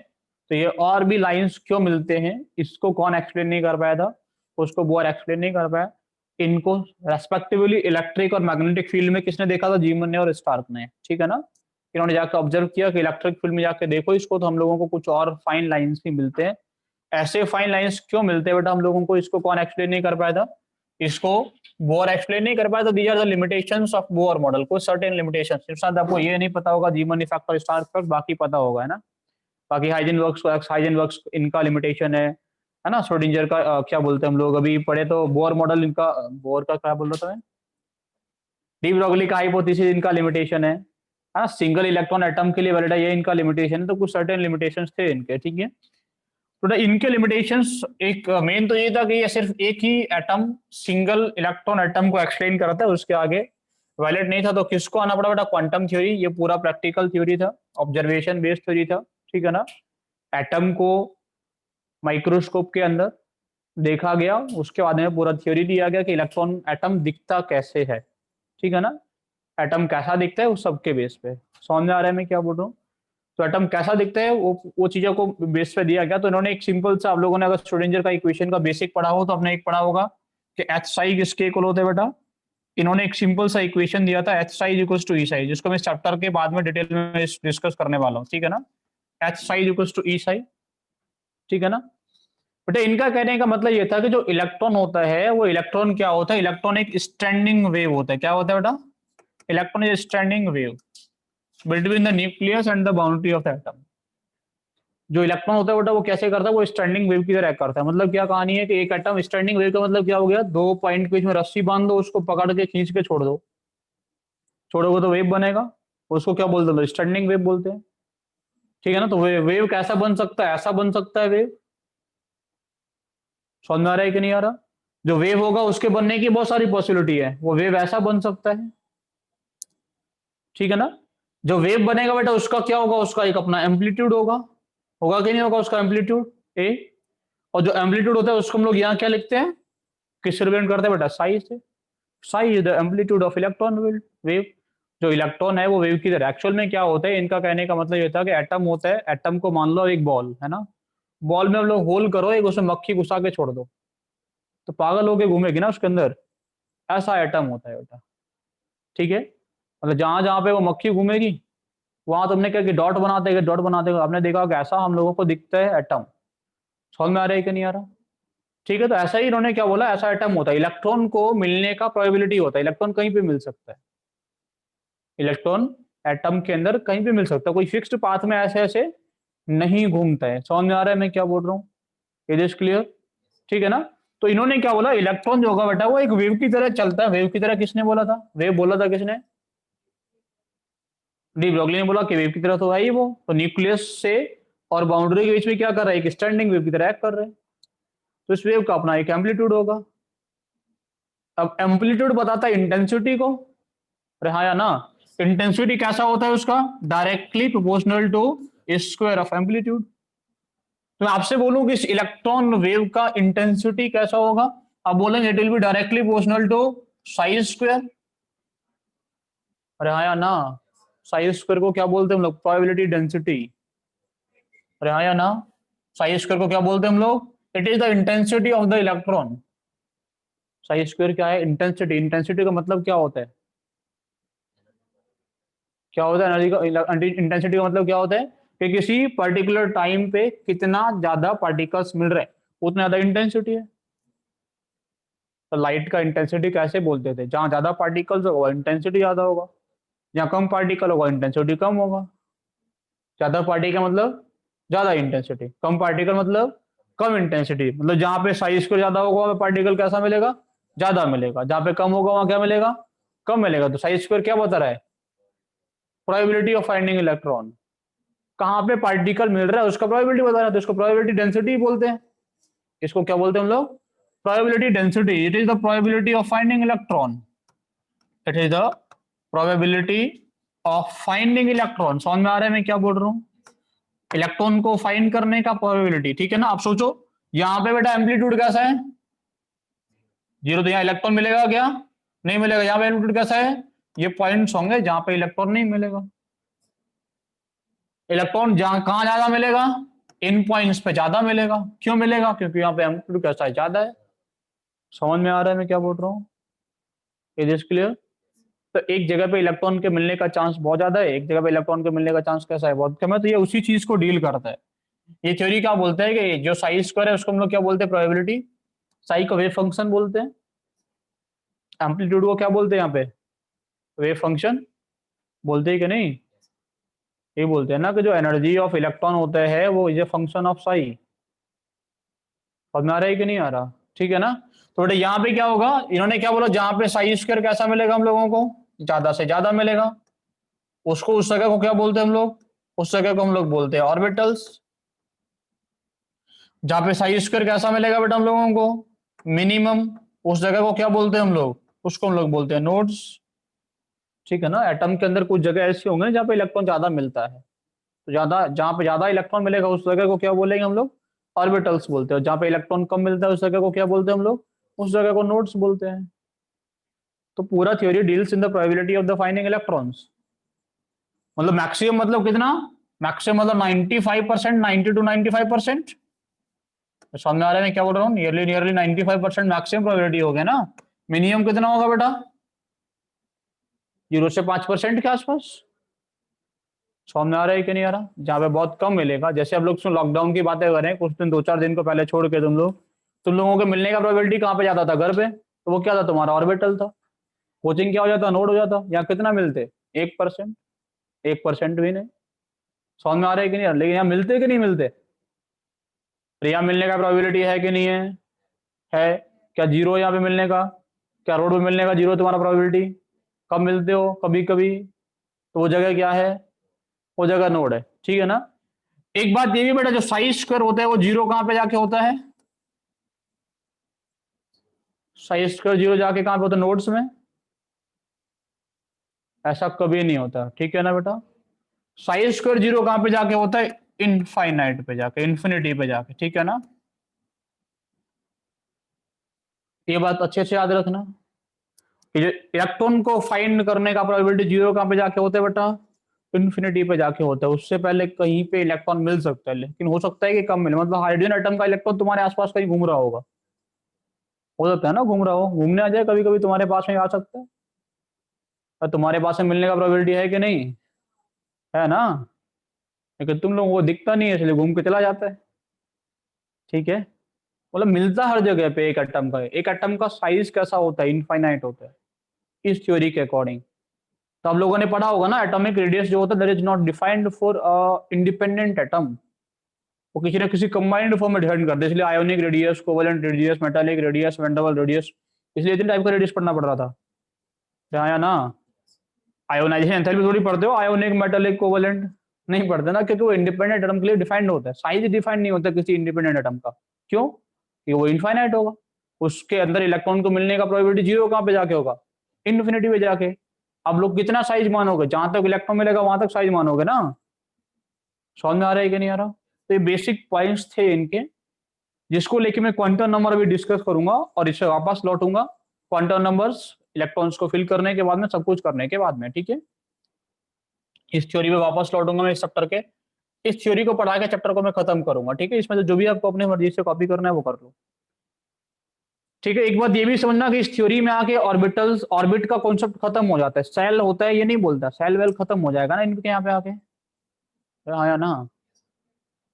तो ये और भी लाइंस क्यों मिलते हैं, इसको कौन एक्सप्लेन नहीं कर पाया था, उसको बोर एक्सप्लेन नहीं कर पाया। इनको रेस्पेक्टिवली इलेक्ट्रिक और मैग्नेटिक फील्ड में किसने देखा था, जीमन ने और स्टार्क ने, ठीक है ना। इन्होंने जाकर ऑब्जर्व किया कि इलेक्ट्रिक फील्ड में जाकर देखो इसको, तो हम लोगों को कुछ और फाइन लाइंस भी मिलते हैं। ऐसे फाइन लाइंस क्यों मिलते हैं बेटा हम लोगों को, इसको कौन एक्सप्लेन नहीं कर पाया था, इसको बोर एक्सप्लेन नहीं कर पाया। तो these are the limitations of Bohr model, कुछ सर्टेन लिमिटेशंस। शायद आपको ये नहीं पता होगा जीमन इफेक्ट और स्टार्क इफेक्ट, बाकी पता होगा, है ना। बाकी हाइजेनबर्ग्स इनका लिमिटेशन है ना। श्रोडिंजर का क्या बोलते हैं हम लोग अभी पढ़े, तो बोर मॉडल इनका, बोर का क्या बोल रहा था मैं, डी ब्रोगली का हाइपोथेसिस इनका लिमिटेशन है ना। सिंगल इलेक्ट्रॉन एटम के लिए वैलिड है, ये इनका लिमिटेशन है। तो कुछ सर्टेन लिमिटेशंस थे इनके, ठीक है। तो इनके लिमिटेशंस एक मेन तो ये था कि ये सिर्फ एक ही एटम, सिंगल इलेक्ट्रॉन एटम को एक्सप्लेन करता है, उसके आगे वैलिड नहीं था। तो किसको आना पड़ा बेटा, क्वांटम थ्योरी। ये पूरा प्रैक्टिकल थ्योरी था, ऑब्जर्वेशन बेस्ड थ्योरी था, ठीक है ना। एटम को माइक्रोस्कोप के अंदर देखा गया, उसके बाद में पूरा थ्योरी दिया गया कि इलेक्ट्रॉन एटम दिखता कैसे है, ठीक है ना। एटम कैसा दिखता है उस सबके बेस पे, समझ में आ रहा है मैं क्या बोल रहा हूँ। तो एटम कैसा दिखता है वो चीजों को बेस पे दिया गया। तो इन्होंने एक सिंपल सा, आप लोगों ने अगर श्रोडिंजर का इक्वेशन का बेसिक पढ़ा हो तो आपने एक पढ़ा होगा कि एच साई किसके इक्वल होते हैं बेटा। इन्होंने एक सिंपल सा इक्वेशन दिया था, H Sai equals to E Sai, जिसको मैं इस चैप्टर के बाद में डिटेल में डिस्कस करने वाला हूँ, ठीक है ना। H Sai equals to E Sai, ठीक है ना। बेटा इनका कहने का मतलब ये था कि जो इलेक्ट्रॉन होता है वो इलेक्ट्रॉन क्या होता है, इलेक्ट्रॉन एक स्टैंडिंग वेव होता है। क्या होता है बेटा, electron is standing wave between the nucleus and the boundary of the atom. जो इलेक्ट्रॉन होता है बेटा वो कैसे करता है, वो स्टैंडिंग वेव की तरह एक्ट करता है। मतलब क्या कहानी है कि एक एटम स्टैंडिंग वेव का मतलब क्या हो गया, दो पॉइंट के बीच में रस्सी बांध दो, उसको पकड़ के खींच के छोड़ दो, छोड़ोगे तो वेव बनेगा, उसको क्या बोलते हैं, स्टैंडिंग वेव बोलते हैं, ठीक है ना। तो वेव कैसा बन सकता है, ऐसा बन सकता है वेव, समझ में आ रहा है कि नहीं आ रहा। जो वेव होगा उसके बनने की बहुत सारी पॉसिबिलिटी है, वो वेव ऐसा बन सकता है, ठीक है ना। जो वेव बनेगा बेटा उसका क्या होगा, उसका एक अपना एम्पलीट्यूड होगा, होगा कि नहीं होगा उसका एम्पलीट्यूड ए। और जो एम्पलीट्यूड होता है उसको हम लोग यहाँ क्या लिखते हैं, किससे रिप्रेजेंट करते हैं बेटा, साई से। Sai is the amplitude of electron wave. जो इलेक्ट्रॉन है वो वेव की तरह। एक्चुअल में क्या होता है, इनका कहने का मतलब ये था कि एटम होता है, एटम को मान लो एक बॉल है ना, बॉल में हम लोग होल करो, एक उसमें मक्खी घुसा के छोड़ दो, तो पागल होके घूमेगी ना उसके अंदर, ऐसा एटम होता है बेटा, ठीक है। मतलब जहां जहां पे वो मक्खी घूमेगी वहां तुमने क्या कि डॉट बनाते गए, डॉट बनाते गए, आपने देखा कि ऐसा हम लोगों को दिखता है एटम। समझ में आ रहा है कि नहीं आ रहा, ठीक है। तो ऐसा ही इन्होंने क्या बोला, ऐसा एटम होता है, इलेक्ट्रॉन को मिलने का प्रोबेबिलिटी होता है, इलेक्ट्रॉन कहीं पे मिल सकता है, इलेक्ट्रॉन एटम के अंदर कहीं पे मिल सकता है, कोई फिक्स्ड पाथ में ऐसे ऐसे नहीं घूमता है। समझ में आ रहा है मैं क्या बोल रहा हूँ, इट इज क्लियर, ठीक है ना। तो इन्होंने क्या बोला, इलेक्ट्रॉन जो होगा बेटा वो एक वेव की तरह चलता है। वेव की तरह किसने बोला था, वेव बोला था किसने, डी ब्रोगली ने बोला कि वेव की तरह तो है ही वो। तो न्यूक्लियस से और बाउंड्री के बीच में क्या कर रहा है, एक स्टैंडिंग वेव की तरह एक्ट कर रहे हैं। तो इस वेव का अपना एक एम्पलीट्यूड होगा। अब एम्पलीट्यूड बताता है इंटेंसिटी को, अरे हाँ या ना। इंटेंसिटी कैसा होता है उसका, directly proportional to square of amplitude. तो मैं आपसे बोलूं कि इस इलेक्ट्रॉन वेव का इंटेंसिटी कैसा होगा, आप बोलेंगे it will be directly proportional to psi square, अरे हाँ या ना। साई स्क्वायर को क्या बोलते हैं हम लोग, प्रोबेबिलिटी डेंसिटी, अरे हाँ या ना। साई स्क्वायर को क्या बोलते हैं हम लोग, it is the intensity of the electron. Sai square क्या है, इंटेंसिटी। इंटेंसिटी का मतलब क्या होता है, क्या होता है एनर्जी का, इंटेंसिटी का मतलब क्या होता है कि किसी पर्टिकुलर टाइम पे कितना ज्यादा पार्टिकल्स मिल रहे हैं उतना ज्यादा इंटेंसिटी है। तो लाइट का इंटेंसिटी कैसे बोलते थे, जहां ज्यादा पार्टिकल्स होगा इंटेंसिटी ज्यादा होगा, जहां कम पार्टिकल होगा इंटेंसिटी कम होगा। ज्यादा पार्टिकल मतलब ज्यादा इंटेंसिटी, कम पार्टिकल मतलब कम इंटेंसिटी। मतलब जहां पे साइज को ज्यादा होगा वहां पार्टिकल कैसा मिलेगा, ज्यादा मिलेगा, जहां पे कम होगा वहां क्या मिलेगा, कम मिलेगा। तो साइज स्क्वायर क्या बता रहा है, प्रोबेबिलिटी ऑफ फाइंडिंग इलेक्ट्रॉन, कहां पे पार्टिकल मिल रहा है उसका प्रोबेबिलिटी बता रहा है। तो इसको प्रोबेबिलिटी डेंसिटी बोलते हैं। इसको क्या बोलते हैं हम लोग, probability density. It is the probability of finding electron, it is the probability of finding electron. समझ में आ रहा है मैं क्या बोल रहा हूँ? इलेक्ट्रॉन को फाइंड करने का प्रोबेबिलिटी, ठीक है ना। अब सोचो यहाँ पे बेटा एम्पलीट्यूड कैसा है, 0, तो यहाँ इलेक्ट्रॉन मिलेगा क्या? नहीं मिलेगा। यहाँ पे एम्पलीट्यूड कैसा है? ये पॉइंट्स होंगे जहां पे इलेक्ट्रॉन नहीं मिलेगा। इलेक्ट्रॉन जहां कहां ज्यादा मिलेगा? इन पॉइंट्स पे ज्यादा मिलेगा। क्यों मिलेगा? क्योंकि यहाँ पे एम्पलीट्यूड कैसा है? ज्यादा है। समझ में आ रहा है मैं क्या बोल रहा हूँ? Is this clear? तो एक जगह पे इलेक्ट्रॉन के मिलने का चांस बहुत ज्यादा है, एक जगह पे इलेक्ट्रॉन के मिलने का चांस कैसा है? बहुत कम है। तो ये उसी चीज को डील करता है। ये थ्योरी क्या बोलते हैं कि जो साई स्क्वायर है उसको हम लोग क्या बोलते हैं? प्रोबेबिलिटी। साई को वेव फंक्शन बोलते हैं, एम्पलीट्यूड को क्या बोलते हैं यहाँ पे? वेव फंक्शन बोलते हैं कि नहीं? ये बोलते हैं ना कि जो एनर्जी ऑफ इलेक्ट्रॉन होता है वो is a function of Sai. समझ में आ रहा है कि नहीं आ रहा? ठीक है ना। तो बेटा यहाँ पे क्या होगा, इन्होंने क्या बोला, जहां पे साई स्क्वायर कैसा मिलेगा हम लोगों को? ज्यादा से ज्यादा मिलेगा। उसको, उस जगह को क्या बोलते हैं हम लोग? उस जगह को हम लोग बोलते हैं ऑर्बिटल्स। जहां पे साई स्क्वायर कैसा मिलेगा बेटा हम लोगों को? मिनिमम। उस जगह को क्या बोलते हैं हम लोग? उसको हम लोग बोलते हैं नोड्स। ठीक है ना। एटम के अंदर कुछ जगह ऐसी होंगे जहाँ पे इलेक्ट्रॉन ज्यादा मिलता है, तो ज्यादा, जहां पे ज्यादा इलेक्ट्रॉन मिलेगा उस जगह को क्या बोलेंगे हम लोग? ऑर्बिटल्स बोलते हैं। जहां पे इलेक्ट्रॉन कम मिलता है उस जगह को क्या बोलते हैं हम लोग? उस जगह को नोड्स बोलते हैं। तो पूरा theory deals in the probability of the finding electrons. मतलब मैक्सिमम मतलब कितना? मैक्सिमम मतलब 95%, 90 to 95%। समझ में आ रहा है मैं क्या बोल रहा हूँ? नियरली नियरली 95% मैक्सिमम प्रोबेबिलिटी हो गया ना। मिनिमम कितना होगा बेटा? 0 से 5% के आसपास। समझ में आ रहा है कि नहीं आ रहा? जहाँ पे बहुत कम मिलेगा, जैसे अब लोग लॉकडाउन की बातें कर रहे हैं, कुछ दिन 2-4 दिन को पहले छोड़ के तुम लोगों के मिलने का प्रोबेबिलिटी कहाँ पे ज्यादा था? घर पे। तो वो क्या था? तुम्हारा ऑर्बिटल था। कोचिंग क्या हो जाता? नोड हो जाता। यहाँ कितना मिलते? 1%। 1% भी नहीं। समझ में आ रहा है कि नहीं? लेकिन यहाँ मिलते कि नहीं मिलते? तो यहाँ मिलने का प्रोबेबिलिटी है कि नहीं है? है। क्या जीरो यहाँ पे मिलने का? क्या रोड पे मिलने का जीरो तुम्हारा प्रोबेबिलिटी? कब मिलते हो? कभी कभी। तो वो जगह क्या है? वो जगह नोड है। ठीक है ना। एक बात ये भी बेटा, जो साई स्क्वायर होता है वो जीरो कहां पे जाके होता है? साई स्क्वायर जीरो जाके कहां पे होता है? नोड्स में। ऐसा कभी नहीं होता। ठीक है ना बेटा। साई स्क्वायर जीरो कहां पे जाके होता है? इनफाइनाइट पे जाके, इन्फिनिटी पे जाके। ठीक है ना। ये बात अच्छे से याद रखना कि जो इलेक्ट्रॉन को फाइंड करने का प्रोबेबिलिटी जीरो कहां पे जाके होता है बेटा? इन्फिनिटी पे जाके होता है। उससे पहले कहीं पे इलेक्ट्रॉन मिल सकता है, लेकिन हो सकता है कि कम मिले। मतलब हाइड्रोजन एटम का इलेक्ट्रॉन तुम्हारे आसपास कहीं घूम रहा होगा, हो सकता है ना घूम रहा हो, घूमने आ जाए कभी कभी तुम्हारे पास में आ सकता है। और तुम्हारे पास में मिलने का प्रोबेबिलिटी है कि नहीं? है ना। लेकिन तुम लोगों को दिखता नहीं है इसलिए घूम के चला जाता है। ठीक है। मतलब मिलता हर जगह पे एक एटम का। एक एटम का साइज कैसा होता है? इनफाइनाइट होता है इस थ्योरी के अकॉर्डिंग। तो आप लोगों ने पढ़ा होगा ना, एटॉमिक रेडियस जो होता है that is not defined for independent atom. वो किसी ना किसी कंबाइंड फॉर्म में डिफाइन करते हैं। इसलिए ionic radius, covalent radius, metallic radius, van radius, इसलिए इतने टाइप का रेडियस पढ़ना पड़ रहा था। ध्यान आया ना। आयोनाइजेशन एंथैल्पी थोड़ी पढ़ते हो, आयोनिक, मेटालिक, कोवेलेंट नहीं पढ़ते ना, क्योंकि वो इंडिपेंडेंट एटम के लिए डिफाइंड होता है। साइज डिफाइंड नहीं होता किसी इंडिपेंडेंट एटम का। क्यों? कि वो इनफाइनाइट होगा। उसके अंदर इलेक्ट्रॉन को मिलने का प्रोबेबिलिटी जीरो कहां पे जाके होगा? इन्फिनिटी पे जाके। अब लोग कितना साइज मानोगे? जहां तक इलेक्ट्रॉन मिलेगा वहां तक साइज मानोगे ना। समझ में आ रहा है कि नहीं आ रहा? तो ये बेसिक पॉइंट्स थे इनके, जिसको लेके मैं क्वांटम नंबर अभी डिस्कस करूंगा और इसे वापस लौटूंगा क्वांटम नंबर्स इलेक्ट्रॉन्स को फिल करने के बाद में, सब कुछ करने के बाद में। ठीक है। इस थ्योरी में वापस लौटूंगा मैं इस चैप्टर के। इस थ्योरी को पढ़ा के चैप्टर को मैं खत्म करूंगा। ठीक है। इसमें से जो भी आपको अपनी मर्जी से कॉपी करना है वो कर लो। ठीक है। एक बात ये भी समझना कि इस थ्योरी में आके ऑर्बिटल्स, ऑर्बिट का कॉन्सेप्ट खत्म हो जाता है। सेल होता है ये नहीं बोलता, सेल वेल खत्म हो जाएगा ना इनके यहाँ पे आके। हाँ या ना।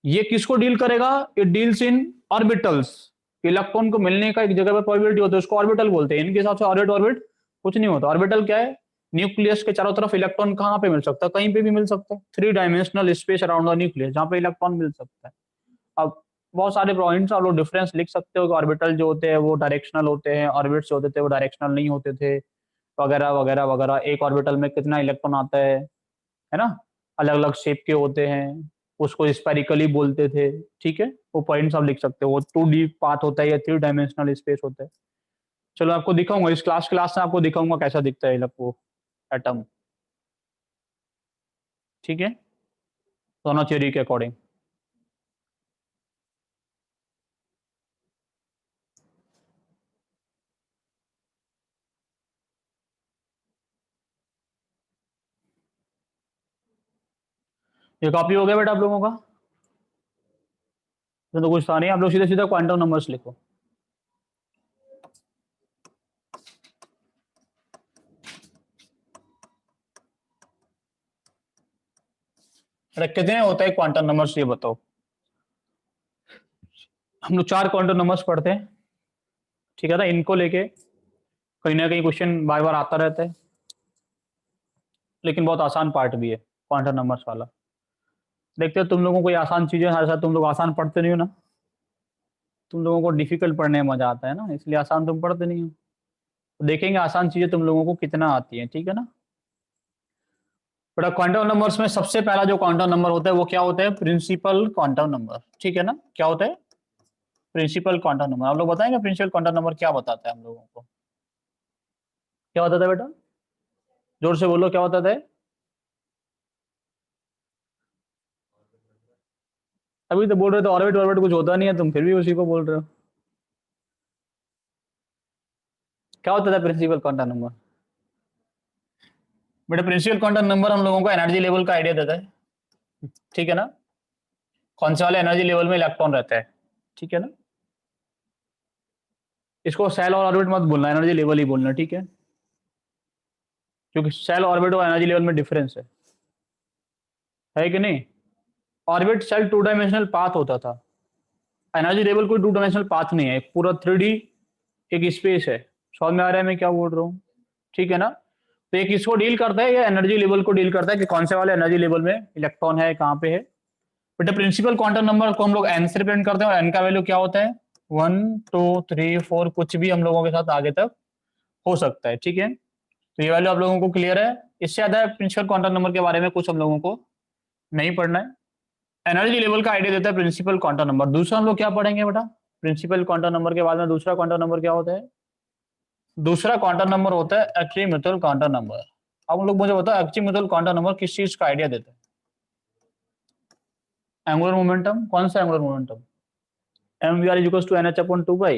ये किसको डील करेगा? It deals in orbitals. Electron को मिलने का एक जगह पर प्रोबेबिलिटी होती है, उसको ऑर्बिटल बोलते हैं। इनके हिसाब से ऑर्बिट ऑर्बिट कुछ नहीं होता। ऑर्बिटल क्या है? न्यूक्लियस के चारों तरफ इलेक्ट्रॉन कहाँ पे मिल सकता है? कहीं पे भी मिल सकता है। 3 dimensional space around the nucleus, जहाँ पे इलेक्ट्रॉन मिल सकता है। अब बहुत सारे पॉइंट्स आप लोग डिफरेंस लिख सकते हो कि ऑर्बिटल जो होते हैं वो डायरेक्शनल होते हैं, ऑर्बिट्स जो होते थे वो डायरेक्शनल नहीं होते थे, वगैरह वगैरह वगैरह। एक ऑर्बिटल में कितना इलेक्ट्रॉन आता है ना। अलग अलग शेप के होते हैं, उसको स्पेरिकली बोलते थे। ठीक है। वो पॉइंट्स आप लिख सकते हो। वो 2D पाथ होता है या 3 डायमेंशनल स्पेस होता है। चलो आपको दिखाऊंगा इस क्लास में, आपको दिखाऊंगा कैसा दिखता है वो। एटम, ठीक है, दोनों थ्योरी के अकॉर्डिंग। ये कॉपी हो गया बेटा आप लोगों का? तो कुछ था नहीं, आप लोग सीधे सीधे क्वांटम नंबर्स लिखो। अरे कितने होते हैं क्वांटम नंबर्स ये बताओ? हम लोग 4 क्वांटम नंबर्स पढ़ते हैं, ठीक है ना, इनको लेके कहीं ना कहीं क्वेश्चन बार बार आता रहता है, लेकिन बहुत आसान पार्ट भी है क्वांटम नंबर्स वाला। देखते हो तुम लोगों को ये आसान चीजें हर साथ, तुम लोग आसान पढ़ते नहीं हो ना, तुम लोगों को डिफिकल्ट पढ़ने में मजा आता है ना, इसलिए आसान तुम पढ़ते नहीं हो। तो देखेंगे आसान चीजें तुम लोगों को कितना आती है, ठीक है ना। बेटा क्वांटम नंबर्स में सबसे पहला जो क्वांटम नंबर होता है वो क्या होता है? प्रिंसिपल क्वांटम नंबर, ठीक है ना। क्या होता है? Principal quantum number. आप लोग बताएंगे प्रिंसिपल क्वांटम नंबर क्या बताता है हम लोगों को? क्या बताता है बेटा? जोर से बोलो, क्या बताता है? अभी तो बोल रहे थे ऑर्बिट ऑर्बिट कुछ होता नहीं है, तुम फिर भी उसी को बोल रहे हो। क्या होता था प्रिंसिपल क्वांटम नंबर? बेटा प्रिंसिपल क्वांटम नंबर हम लोगों को एनर्जी लेवल का आइडिया देता है, ठीक है ना। कौन से वाले एनर्जी लेवल में इलेक्ट्रॉन रहता है, ठीक है ना। इसको सेल और ऑर्बिट मत बोलना, एनर्जी लेवल ही बोलना, ठीक है, क्योंकि सेल ऑर्बिट और एनर्जी लेवल में डिफरेंस है कि नहीं। ऑर्बिट सेल 2 डायमेंशनल पाथ होता था, एनर्जी लेवल कोई 2 डायमेंशनल पाथ नहीं है, एक पूरा 3D एक स्पेस है। समझ में आ रहा है मैं क्या बोल रहा हूँ, ठीक है ना। तो एक इसको डील करता है, या एनर्जी लेवल को डील करता है कि कौन से वाले एनर्जी लेवल में इलेक्ट्रॉन है, कहाँ पे है। बट प्रिंसिपल क्वांटम नंबर को हम लोग एन से रिप्रेजेंट करते हैं, और एन का वैल्यू क्या होता है? 1 2 3 4, कुछ भी हम लोगों के साथ आगे तक हो सकता है, ठीक है। तो ये वैल्यू आप लोगों को क्लियर है। इससे ज्यादा प्रिंसिपल क्वांटम नंबर के बारे में कुछ हम लोगों को नहीं पढ़ना है। एनर्जी लेवल का आइडिया देता है प्रिंसिपल क्वांटम नंबर। दूसरा हम लोग क्या पढ़ेंगे बेटा? प्रिंसिपल क्वांटम नंबर के बाद में दूसरा क्वांटम नंबर क्या होता है? दूसरा क्वांटम नंबर होता है एक्सीम्यूथल क्वांटम नंबर। अब हम लोग मुझे बताओ एक्सीम्यूथल क्वांटम नंबर किस चीज का आइडिया देता है? Angular momentum. कौन सा angular momentum? mvr equals to nh upon 2 pi.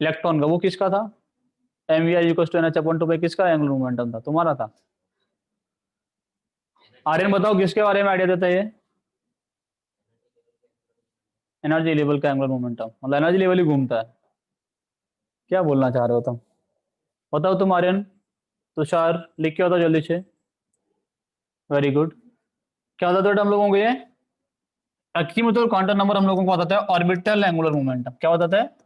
Electron का, वो किसका था? mvr equals to nh upon 2 pi किसका एंगुलर मोमेंटम था? तुम्हारा था। आर्यन बताओ किसके बारे में आइडिया देता है ये? एनर्जी लेवल का एंगुलर मोमेंटम, मतलब एनर्जी लेवल ही घूमता है। क्या बोलना चाह रहे हो तुम? बताओ तुम आर्यन, तुषार, लिख के बताओ जल्दी से। Very good. क्या बताते बेटा हम लोगों को ये? एक्सीम्यूथल क्वांटम नंबर हम लोगों को बताता है ऑर्बिटल एंगुलर मोमेंटम। क्या बताता है?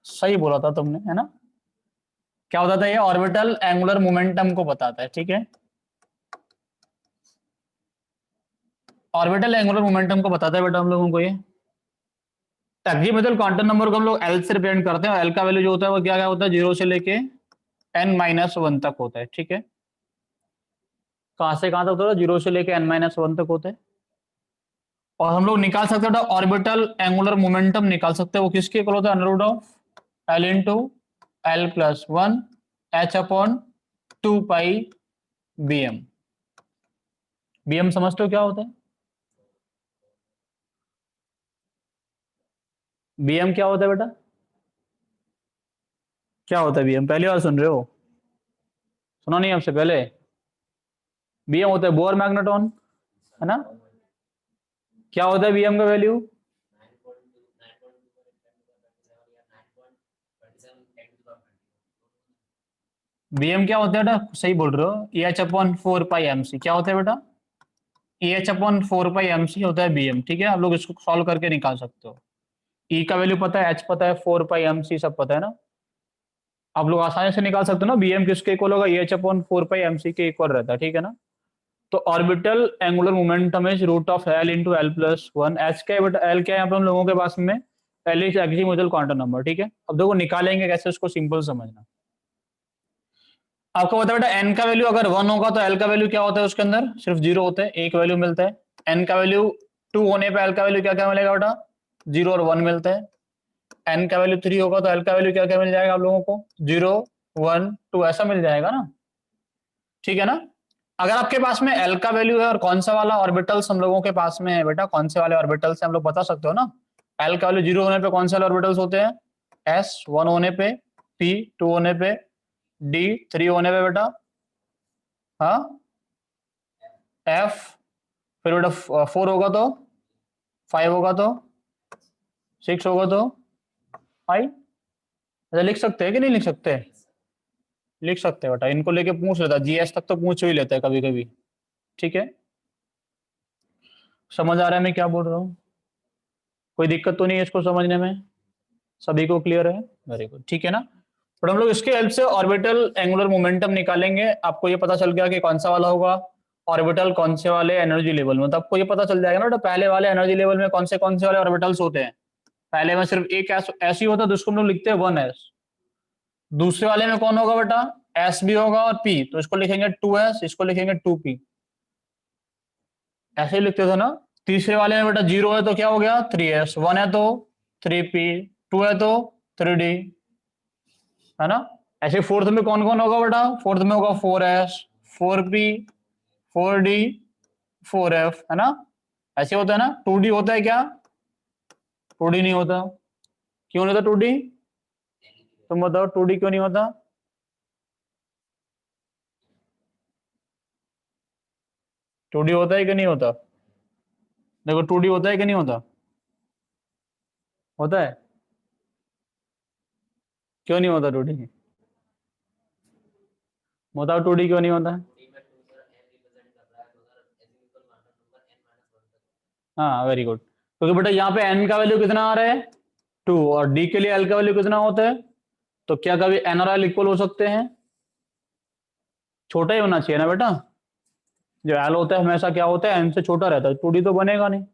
सही बोला था तुमने, है ना। क्या बताता है ये? ऑर्बिटल एंगुलर मोमेंटम को बताता है, ठीक है। ऑर्बिटल एंगुलर मोमेंटम को बताता है बेटा हम लोगों को ये। एक्सीम्यूथल क्वांटम नंबर को हम लोग एल से रिप्रेजेंट करते हैं, और एल का वैल्यू जो होता है वो क्या क्या होता है? 0 से लेके n-1 तक होता है, ठीक है। कहां से कहां तक होता है? 0 से लेके n-1 तक होता है। और हम लोग निकाल सकते हैं ऑर्बिटल एंगुलर मोमेंटम, निकाल सकते हैं। वो किसके इक्वल होता है? Under root of L into L plus 1 H upon 2 pi B M. B M समझते हो क्या होता है? बी एम क्या होता है बेटा? क्या होता है बी एम? पहली बार सुन रहे हो? सुना नहीं आपसे पहले? बी एम होता है बोर मैग्नेटॉन, है ना। क्या होता है बी एम का वैल्यू? 9.2 बी एम क्या होता है बेटा? सही बोल रहे हो, ई एच अपॉन 4 पाई एम सी। क्या होता है बेटा? ई एच अपॉन 4 पाई एम सी होता है बी एम, ठीक है। आप लोग इसको सॉल्व करके निकाल सकते हो। ई का वैल्यू पता है, एच पता है, 4 पाई एम सी सब पता है ना। आप लोग आसानी से निकाल सकते हो ना, बी एम किसके इक्वल होगा? E H upon 4 pi M C के इक्वल रहता है, ठीक है ना। तो orbital angular momentum is root of L into L plus 1। H क्या है बेटा? एल क्या है यहाँ पे हम लोगों के पास में? एल इज एक्सीम्यूथल क्वांटम नंबर, ठीक है। अब देखो निकालेंगे कैसे, उसको सिंपल समझना। आपको पता है बेटा एन का वैल्यू अगर 1 होगा तो एल का वैल्यू क्या होता है? उसके अंदर सिर्फ 0 होता है, एक वैल्यू मिलता है। एन का वैल्यू 2 होने पे एल का वैल्यू क्या क्या मिलेगा बेटा? 0 और 1 मिलता है। n का वैल्यू 3 होगा तो l का वैल्यू क्या क्या मिल जाएगा आप लोगों को? 0 1 2 ऐसा मिल जाएगा ना, ठीक है ना। अगर आपके पास में l का वैल्यू है और कौन सा वाला ऑर्बिटल्स हम लोगों के पास में है बेटा, कौन से वाले ऑर्बिटल्स हम लोग बता सकते हो ना। l का वैल्यू 0 होने पे कौन से वाले ऑर्बिटल्स होते हैं? s 1 होने पे, p 2 होने पे, d 3 होने पे बेटा, हाँ, f फिर बेटा 4 होगा तो, 5 होगा तो, 6 होगा तो, 5। अच्छा लिख सकते हैं कि नहीं लिख सकते? लिख सकते हैं बेटा, इनको लेके पूछ लेता, जीएस तक तो पूछ ही लेता है कभी कभी, ठीक है। समझ आ रहा है मैं क्या बोल रहा हूँ? कोई दिक्कत तो नहीं है इसको समझने में? सभी को क्लियर है? वेरी गुड, ठीक है ना। पर हम लोग इसके हेल्प से ऑर्बिटल एंगुलर मोमेंटम निकालेंगे। आपको ये पता चल गया कि कौन सा वाला होगा ऑर्बिटल कौन से वाले एनर्जी लेवल में, तो आपको ये पता चल जाएगा ना, तो पहले वाले एनर्जी लेवल में कौन से वाले ऑर्बिटल्स होते हैं। पहले में सिर्फ एक ऐसी होता है जिसको हम लोग लिखते हैं 1s। दूसरे वाले में कौन होगा बेटा? एस भी होगा और पी, तो इसको लिखेंगे 2s, इसको लिखेंगे 2p, ऐसे ही लिखते थे ना। तीसरे वाले में बेटा 0 है तो क्या हो गया? 3s, 1 है तो 3p, 2 है तो 3d, है ना। ऐसे फोर्थ में कौन कौन होगा बेटा? फोर्थ में होगा 4s, 4p, 4d, 4f, है ना। ऐसे होता है ना। 2d होता है क्या? 2d नहीं होता। क्यों नहीं होता 2d? तुम बताओ 2d क्यों नहीं होता? टू डी होता है कि नहीं होता? देखो 2d होता है कि नहीं होता? होता है। क्यों नहीं होता 2d? बताओ 2d क्यों नहीं होता? डी में 2 सर n रिप्रेजेंट कर रहा है तो उधर n equal number n minus 1 तक। हाँ वेरी गुड। क्योंकि बेटा यहाँ पे n का वैल्यू कितना आ रहा है? 2, और d के लिए l का वैल्यू कितना होता है? तो क्या कभी n और l इक्वल हो सकते हैं? छोटा ही होना चाहिए ना बेटा। जो l होता है हमेशा क्या होता है? n से छोटा रहता है, 2d तो बनेगा नहीं,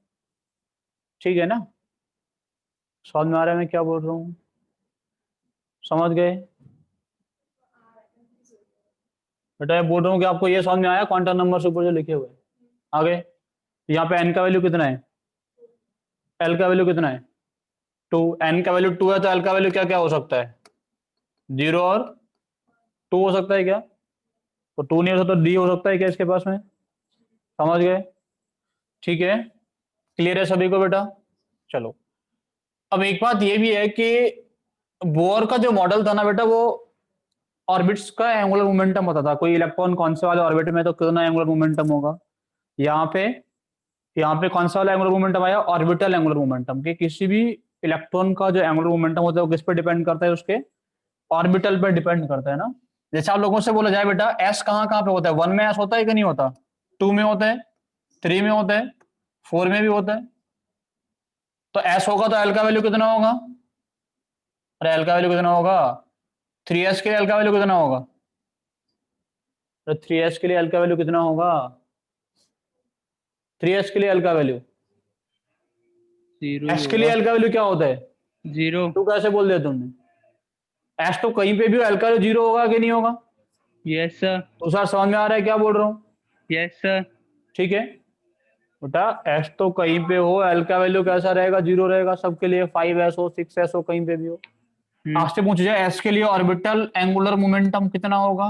ठीक है ना। समझ में आ रहा है मैं क्या बोल रहा हूँ? समझ गए बेटा? मैं बोल रहा हूँ कि आपको ये समझ में आया क्वांटम नंबर से ऊपर जो लिखे हुए हैं। आगे यहाँ पे n का वैल्यू कितना है? l का वैल्यू कितना है? 2। n का वैल्यू 2 है तो l का वैल्यू क्या क्या हो सकता है? 0 और 2 हो सकता है क्या? तो 2 नहीं हो सकता, d हो सकता है क्या इसके पास में? समझ गए? ठीक है, क्लियर है सभी को बेटा? चलो, अब एक बात ये भी है कि बोर का जो मॉडल था ना बेटा, वो ऑर्बिट्स का एंगुलर मोमेंटम होता था। कोई इलेक्ट्रॉन कौन से वाले ऑर्बिट में तो कितना एंगुलर मोमेंटम होगा। यहाँ पे कौन सा वाला एंगुलर मोमेंटम आया? Orbital angular momentum. कि किसी भी इलेक्ट्रॉन का जो एंगुलर मोमेंटम होता है वो किस पे डिपेंड करता है? उसके ऑर्बिटल पे डिपेंड करता है ना। जैसे आप लोगों से बोला जाए बेटा एस कहाँ कहाँ पे होता है? 1 में एस होता है कि नहीं होता? 2 में होता है, 3 में होता है, 4 में भी होता है। तो एस होगा तो एल का वैल्यू कितना होगा? अरे एल का वैल्यू कितना होगा? 3s के लिए एल का वैल्यू कितना होगा? तो 3s के लिए एल का वैल्यू कितना होगा? 3s के लिए एल का वैल्यू, 0 ही एस के लिए होगा। एल का वैल्यू क्या होता है? 0। तू कैसे बोल दिया तुमने? एस तो कहीं पे भी हो, एल का वैल्यू 0 होगा कि नहीं होगा? Yes sir. तो सर समझ में आ रहा है क्या बोल रहा हूँ? Yes sir. ठीक है बेटा, एस तो कहीं पे हो, एल का वैल्यू कैसा रहेगा? 0 रहेगा सबके लिए। 5s हो, 6s हो, कहीं पे भी हो। आपसे पूछा जाए एस के लिए ऑर्बिटल एंगुलर मोमेंटम कितना होगा?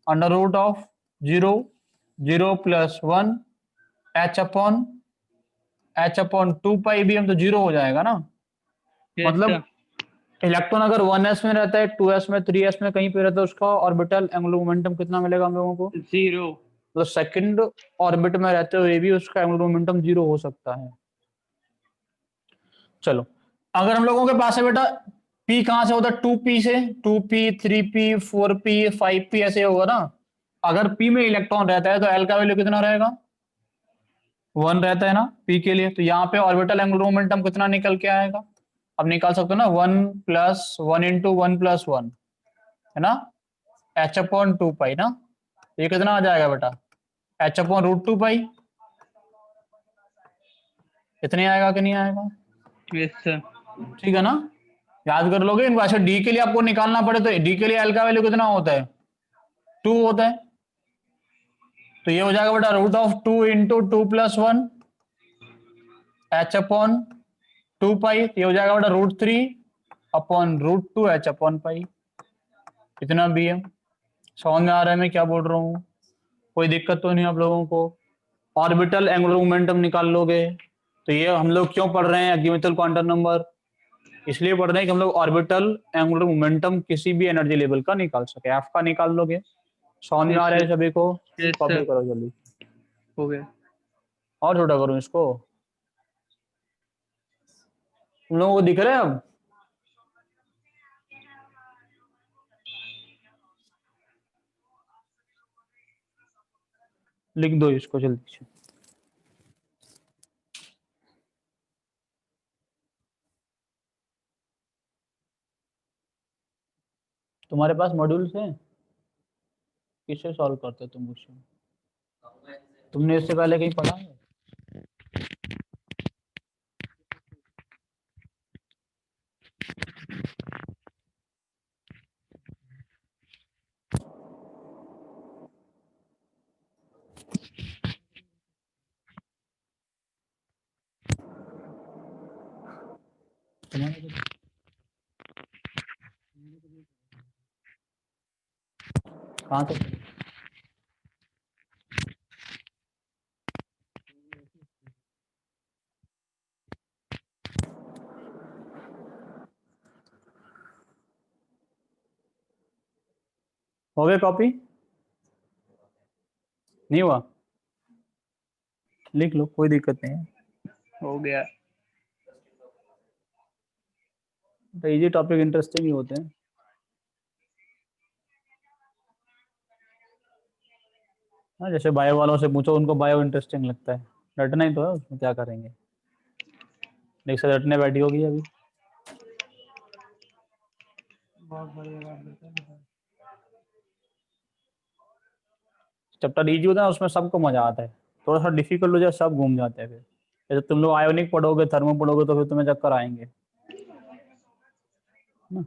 अंडर रूट ऑफ 0, 0 + 1 h/2 पाई भी हम तो 0 हो जाएगा ना। यस मतलब सर। इलेक्ट्रॉन अगर 1s में रहता है, 2s में, 3s में कहीं पे रहता है, उसका ऑर्बिटल एंगुलर मोमेंटम कितना मिलेगा हम लोगों को? 0। तो सेकंड ऑर्बिट में रहते हुए भी उसका एंगुलर मोमेंटम 0 हो सकता है। चलो, अगर हम लोगों के पास है बेटा p कहां से होता है? 2p से, 2p 3p 4p 5p ऐसे होगा ना। अगर p में इलेक्ट्रॉन रहता है तो l का वैल्यू कितना रहेगा? 1 रहता है ना p के लिए। तो यहाँ पे ऑर्बिटल एंगुलर मोमेंटम कितना निकल के आएगा? अब निकाल सकते हो ना, 1 + 1 × 1 + 1, है ना, h/2 पाई ना। ये कितना आ जाएगा बेटा? h/√2 पाई। इतने आएगा कि नहीं आएगा? Yes sir. ठीक है ना, याद कर लोगे इनको। ऐसे डी के लिए आपको निकालना पड़े तो डी के लिए एल का वैल्यू कितना होता है? 2 होता है। तो ये हो जाएगा बेटा √2 × 2 + 1 h/√2 2 पाई, ये हो जाएगा बेटा √3/√2h अपॉन पाई, इतना भी है। समझ में आ रहा है मैं क्या बोल रहा हूँ? कोई दिक्कत तो नहीं आप लोगों को? ऑर्बिटल एंगुलर मोमेंटम निकाल लोगे तो ये हम लोग क्यों पढ़ रहे हैं अजीमुथल क्वांटम नंबर? इसलिए पढ़ रहे हैं कि हम लोग ऑर्बिटल एंगुलर मोमेंटम किसी भी एनर्जी लेवल का निकाल सके। एफ का निकाल लोगे। समझ में आ रहा है सभी को? Yes, copy sir. करो जल्दी। हो गया। और छोटा करूं इसको? तुम लोगों को दिख रहा है अब? लिख दो इसको जल्दी से। तुम्हारे पास मॉड्यूल्स हैं? किससे सॉल्व करते हो तुम क्वेश्चन? कहूंगा इनसे। तुमने इससे पहले कहीं पढ़ा है? कहाँ से? हो गए कॉपी? नहीं हुआ? लिख लो, कोई दिक्कत नहीं है। हो गया। तो इजी टॉपिक इंटरेस्टिंग ही होते हैं। हाँ, जैसे बायो वालों से पूछो, उनको बायो इंटरेस्टिंग लगता है। रटना ही तो है, उसमें क्या करेंगे। देख से रटने बैठी होगी अभी। चैप्टर इजी होता है उसमें सबको मजा आता है। थोड़ा सा डिफिकल्ट हो जाए सब घूम जाते हैं। फिर जैसे तुम लोग आयोनिक पढ़ोगे, थर्मो पढ़ोगे तो फिर तुम्हें चक्कर आएंगे ना।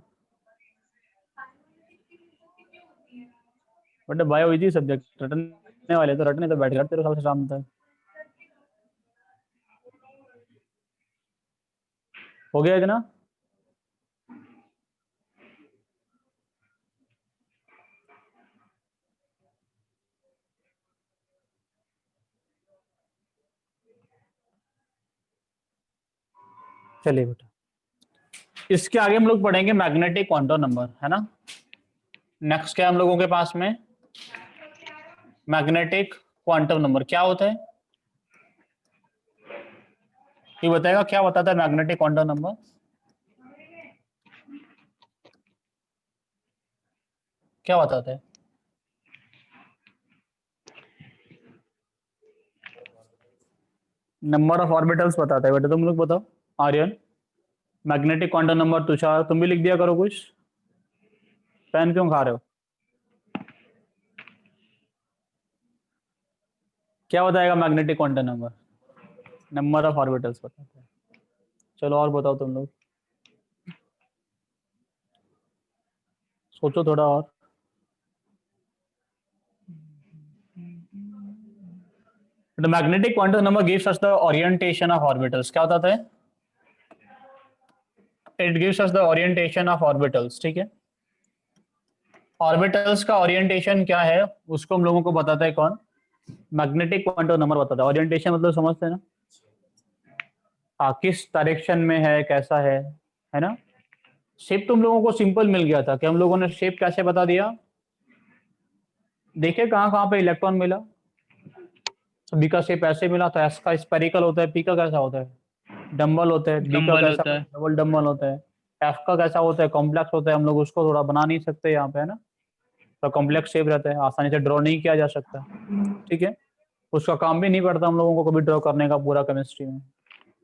बट बायो इजी सब्जेक्ट, रटने वाले तो रटने तो बैठ जाते रहो सबसे शाम तक। हो गया इतना? चलिए बेटा, इसके आगे हम लोग पढ़ेंगे मैग्नेटिक क्वांटम नंबर, है ना। नेक्स्ट क्या हम लोगों के पास में? मैग्नेटिक क्वांटम नंबर क्या होता है ये बताएगा? क्या बताता है मैग्नेटिक क्वांटम नंबर? क्या बताता है? नंबर ऑफ ऑर्बिटल्स बताता है बेटा। तुम लोग बताओ। Aryan, magnetic quantum number. Tushar, तुम भी लिख दिया करो कुछ। पेन क्यों खा रहे हो? क्या बताएगा magnetic quantum number? Number of orbitals बताता है। चलो और बताओ तुम लोग, सोचो थोड़ा और। The magnetic quantum number gives us the orientation of orbitals. क्या बताता है? It gives us the orientation of orbitals. ठीक है। ऑर्बिटल्स का ओरिएंटेशन क्या है उसको हम लोगों को बताता है कौन? मैग्नेटिक क्वांटम नंबर बताता है। ओरिएंटेशन मतलब समझते हैं ना? हाँ, किस डायरेक्शन में है, कैसा है ना। शेप तुम लोगों को सिंपल मिल गया था कि हम लोगों ने शेप कैसे बता दिया। देखिए कहाँ कहाँ पे इलेक्ट्रॉन मिला। बी का शेप ऐसे मिला था, एस का स्पेरिकल होता है, पी का कैसा होता है, डम्बल होता है, डी का डंबल कैसा होता है। डबल डम्बल होता है, एफ का कैसा होता है, कॉम्प्लेक्स होता है। हम लोग उसको थोड़ा बना नहीं सकते यहाँ पे, है ना। तो कॉम्प्लेक्स शेप रहता है, आसानी से ड्रॉ नहीं किया जा सकता। ठीक है, उसका काम भी नहीं पड़ता हम लोगों को कभी ड्रॉ करने का पूरा केमिस्ट्री में।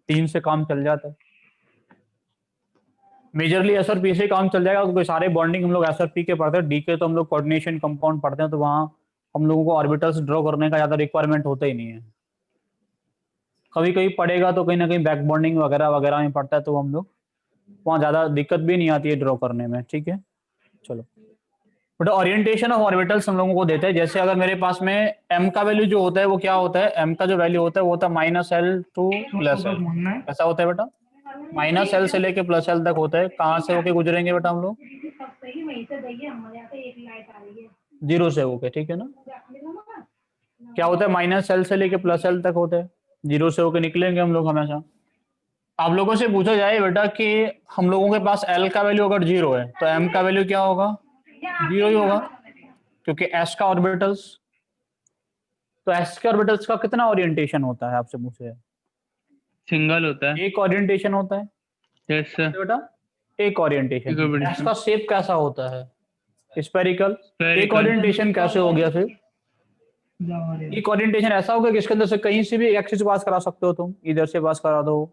3 से काम चल जाता है। मेजरली एस और पी से काम चल जाएगा क्योंकि सारे बॉन्डिंग हम लोग एस और पी के पढ़ते हैं। डी के तो हम लोग कोऑर्डिनेशन कंपाउंड पढ़ते हैं, तो वहाँ हम लोगों को ऑर्बिटल्स ड्रॉ करने का ज़्यादा रिक्वायरमेंट होता ही नहीं है। कभी कभी पड़ेगा तो कहीं ना कहीं बैक बॉन्डिंग वगैरह वगैरह में पड़ता है, तो हम लोग वहाँ ज़्यादा दिक्कत भी नहीं आती है ड्रॉ करने में। ठीक है, चलो। बट ओरिएंटेशन ऑफ ऑर्बिटल्स हम लोगों को देते हैं। जैसे अगर मेरे पास में एम का वैल्यू जो होता है वो क्या होता है? एम का जो वैल्यू होता है वो होता है -L to +L। ऐसा होता है बेटा। माइनस एल से लेके प्लस एल तक होता है, कहाँ से होके गुजरेंगे बेटा हम लोग? जीरो से होके, ठीक है ना। क्या होता है, माइनस एल से लेके प्लस एल तक होता है, जीरो से होके निकलेंगे हम लोग हमेशा। आप लोगों से पूछा जाए बेटा कि हम लोगों के पास एल का वैल्यू अगर जीरो है तो एम का वैल्यू क्या होगा? जीरो ही होगा, क्योंकि एस का ऑर्बिटल्स, तो एस के ऑर्बिटल्स का कितना ओरिएंटेशन होता है आपसे पूछे? सिंगल होता है। एक ओरिएंटेशन होता है यस सर। बेटा, एक ओरिएंटेशन। एक orientation। एस का शेप कैसा होता है? स्फेरिकल। एक Spherical। ओरिएंटेशन कैसे हो गया फिर? एक ओरिएंटेशन ऐसा होगा कि इसके अंदर से कहीं से भी एक एक्सिस पास करा सकते हो तुम, इधर से पास करा दो,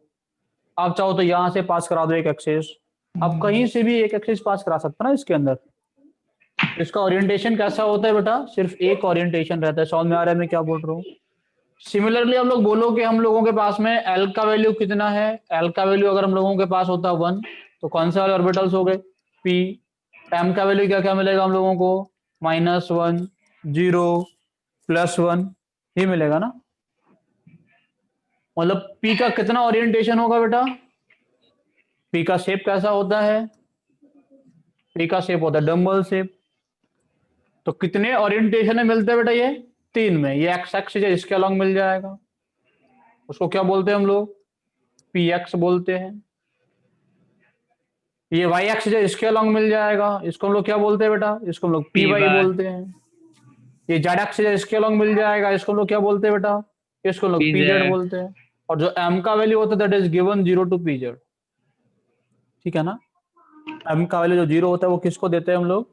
आप चाहो तो यहां से पास करा दो एक एक्सिस, आप कहीं से भी एक एक्सिस पास करा सकते हो ना इसके अंदर। इसका ओरिएंटेशन कैसा होता है बेटा? सिर्फ एक ओरिएंटेशन रहता है। समझ में आ रहा है मैं क्या बोल रहा हूँ? सिमिलरली हम लोग बोलो कि हम लोगों के पास में एल का वैल्यू कितना है, एल का वैल्यू अगर हम लोगों के पास होता है 1, तो कौन से वाले ऑर्बिटल्स हो गए? पी। एम का वैल्यू क्या क्या मिलेगा हम लोगों को? -1, 0, +1, ही मिलेगा ना। मतलब पी का कितना ओरिएंटेशन होगा बेटा? पी का शेप कैसा होता है? पी का शेप होता है डम्बल शेप। तो कितने ओरिएंटेशन में मिलते हैं बेटा? ये 3 में। ये एक्स एक्सिस है, इसके अलॉन्ग मिल जाएगा, उसको क्या बोलते हैं हम लोग? पी एक्स बोलते हैं। ये वाई एक्सिस है, इसके अलॉन्ग मिल जाएगा, इसको हम लोग क्या बोलते हैं बेटा? इसको हम लोग पी वाई PY। बोलते हैं। ये जेड एक्सिस है, इसके अलॉन्ग मिल जाएगा, इसको हम लोग क्या बोलते हैं बेटा? इसको हम लोग पी जेड PZ। बोलते हैं। और जो एम का वैल्यू होता है that is given 0 to P Z, ठीक है ना। एम का वैल्यू जो 0 होता है वो किसको देते हैं हम लोग?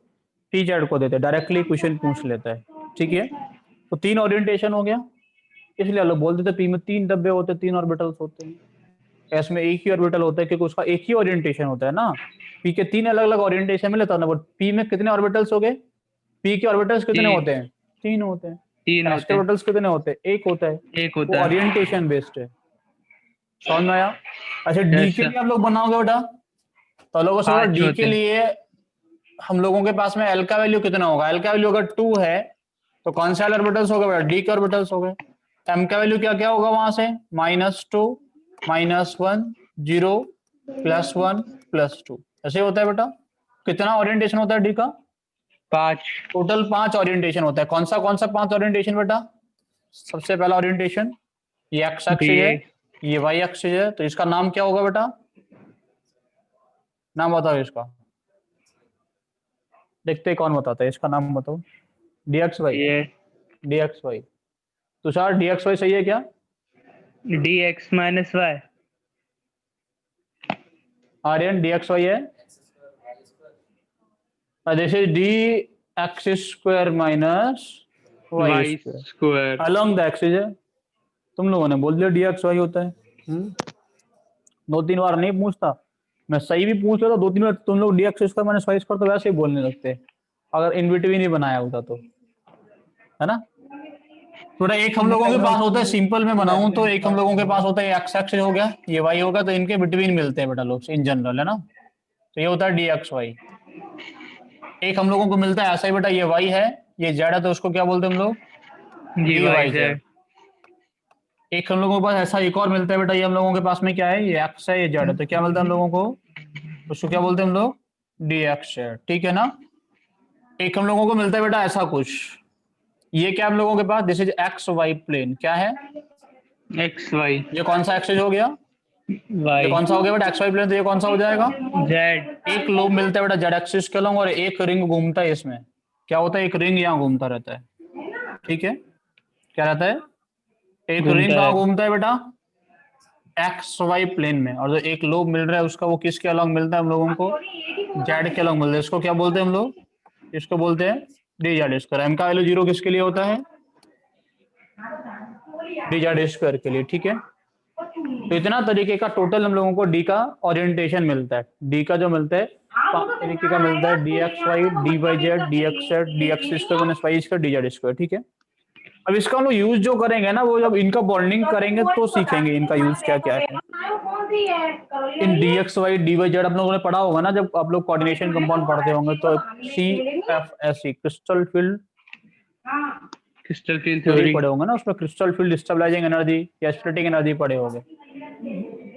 पी जेड को देते हैं। डायरेक्टली क्वेश्चन पूछ लेता है, ठीक है। तो 3 ओरिएंटेशन हो गया, इसलिए हम लोग बोलते थे पी में 3 डब्बे होते हैं, 3 ऑर्बिटल्स होते हैं। एस में एक ही ऑर्बिटल होता है क्योंकि उसका एक ही ओरिएंटेशन होता है ना। पी के 3 अलग अलग ओरिएंटेशन मिले तो ना, बट पी में कितने ऑर्बिटल्स हो गए? पी के ऑर्बिटल्स कितने होते हैं? 3 होते हैं। 3 एस होते के हैं। ऑर्बिटल्स कितने होते हैं? एक होता है। एक वो होता है। ओरिएंटेशन बेस्ड है। समझ में आया? अच्छा, डी यस के सर। लिए आप लोग बनाओगे बेटा, तो लोगों से बोला 5 डी के होते हैं। लिए हम लोगों के पास में एल का वैल्यू कितना होगा? एल का वैल्यू अगर 2 है तो कौन से ऑर्बिटल्स हो गए बेटा? डी के ऑर्बिटल्स हो गए। एम का वैल्यू क्या क्या होगा वहां से? -2, -1, 0, +1, +2, ऐसे होता है बेटा। कितना ओरिएंटेशन होता है डी का? 5। टोटल 5 ओरिएंटेशन होता है। कौन सा 5 ओरिएंटेशन बेटा? सबसे पहला ओरिएंटेशन ये एक्स एक्सिस है, DX। ये वाई एक्सिस है, तो इसका नाम क्या होगा बेटा? नाम बताओ इसका, देखते हैं कौन बताता है। इसका नाम बताओ। D X Y. ये D X Y. Tushar, D X Y सही है क्या? DX - Y। Aryan, D X Y है? This is D X square minus Y Y square square. Along the axis है। तुम लोगों ने बोल दिया डी एक्स वाई होता है। 2-3 बार नहीं पूछता मैं, सही भी पूछ लेता 2-3 बार, तुम लोग D X square minus Y square तो वैसे ही बोलने लगते, अगर इन बिटवीन ही बनाया होता तो, है ना। थोड़ा एक हम लोगों के पास होता है, सिंपल में बनाऊं तो एक हम लोगों के पास होता है एक्स एक्सिस हो गया, ये वाई होगा, तो इनके बिटवीन मिलते हैं बेटा लोग इन जनरल, है ना। तो ये होता है डी एक्स वाई। एक हम लोगों को मिलता है ऐसा ही बेटा, ये वाई है, ये जेड है, तो उसको क्या बोलते हैं हम लोग? D Y GYZ। जेड। एक हम लोगों के पास ऐसा एक और मिलता है बेटा, ये हम लोगों के पास में क्या है? ये एक्स है, ये जेड है, तो क्या मिलता है हम लोगों को? उसको क्या बोलते हैं हम लोग? डी एक्स जेड, ठीक है ना। एक हम लोगों को मिलता है बेटा ऐसा कुछ, ये क्या हम लोगों के पास? This is X Y plane, क्या है? XY। ये कौन सा एक्सिस हो गया? ये Y। कौन सा हो गया बेटा? एक्स वाई प्लेन, तो ये कौन सा हो जाएगा? Z। एक लोब मिलता है बेटा जेड एक्सिस के अलॉन्ग, और एक रिंग घूमता है इसमें। क्या होता है? एक रिंग यहाँ घूमता रहता है, ठीक है। क्या रहता है? एक रिंग घूमता कहाँ है। घूमता है बेटा? एक्स वाई प्लेन में। और जो एक लोब मिल रहा है उसका, वो किसके अलॉन्ग मिलता है हम लोगों को? जेड के अलॉन्ग मिलता है। इसको क्या बोलते हैं हम लोग? इसको बोलते हैं डी जेड स्क्वायर। एम का वैल्यू 0 किसके लिए होता है? डी जेड स्क्वायर के लिए, ठीक है। तो इतना तरीके का टोटल हम लोगों को डी का ओरिएंटेशन मिलता है। डी का जो मिलता है 5 तरीके का मिलता है, D X Y, D Y Z, D X Z, D X square minus Y square, D Z square, ठीक है। अब इसका हम लोग यूज जो करेंगे ना, वो जब इनका बॉन्डिंग करेंगे तो सीखेंगे इनका यूज क्या क्या है। इन D X Y D Y Z आप लोगों ने पढ़ा होगा ना, जब आप लोग कोऑर्डिनेशन कंपाउंड पढ़ते होंगे, तो C F S C crystal field crystal field theory theory. पढ़े होंगे ना, उसमें क्रिस्टल फील्ड स्टेबलाइजिंग एनर्जी या स्टैटिक एनर्जी पढ़े होंगे।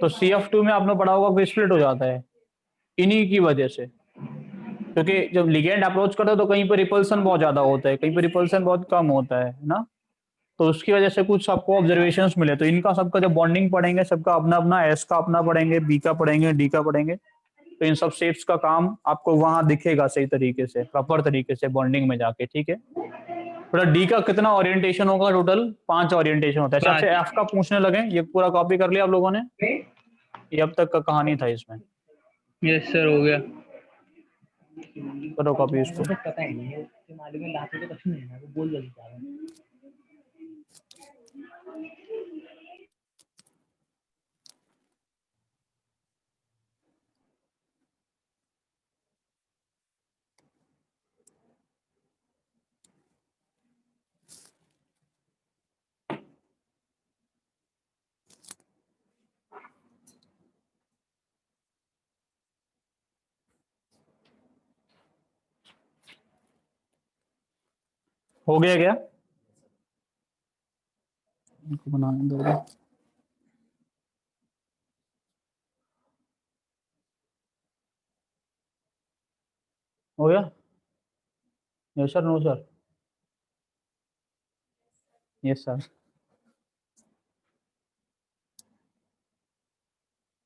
तो CF2 में आपने पढ़ा होगा कि स्प्लिट हो जाता है इन्हीं की वजह से, क्योंकि जब लिगेंड अप्रोच करते हो तो कहीं पर रिपल्सन बहुत ज्यादा होता है, कहीं पर रिपल्सन बहुत कम होता है ना, तो उसकी वजह से कुछ आपको ऑब्जर्वेशंस मिले। तो इनका सबका जब बॉन्डिंग पढ़ेंगे सबका अपना अपना, एस का अपना पढ़ेंगे, बी का पढ़ेंगे, डी का पढ़ेंगे, तो इन सब शेप्स का काम आपको वहां दिखेगा सही तरीके से, प्रॉपर तरीके से बॉन्डिंग में जाके, ठीक है। थोड़ा डी का कितना ओरिएंटेशन होगा? टोटल 5 ओरिएंटेशन होता है। आपसे एफ का पूछने लगे, ये पूरा कॉपी कर लिया आप लोगों ने? ये अब तक का कहानी था इसमें। यस सर, हो गया। करो कॉपी इसको। पता ही नहीं है कि मालूम है लाते तो कछु नहीं है, वो बोल जल्दी जा रहा है। हो गया क्या? इनको बनाने दो। हो गया? Yes sir, no sir? Yes sir.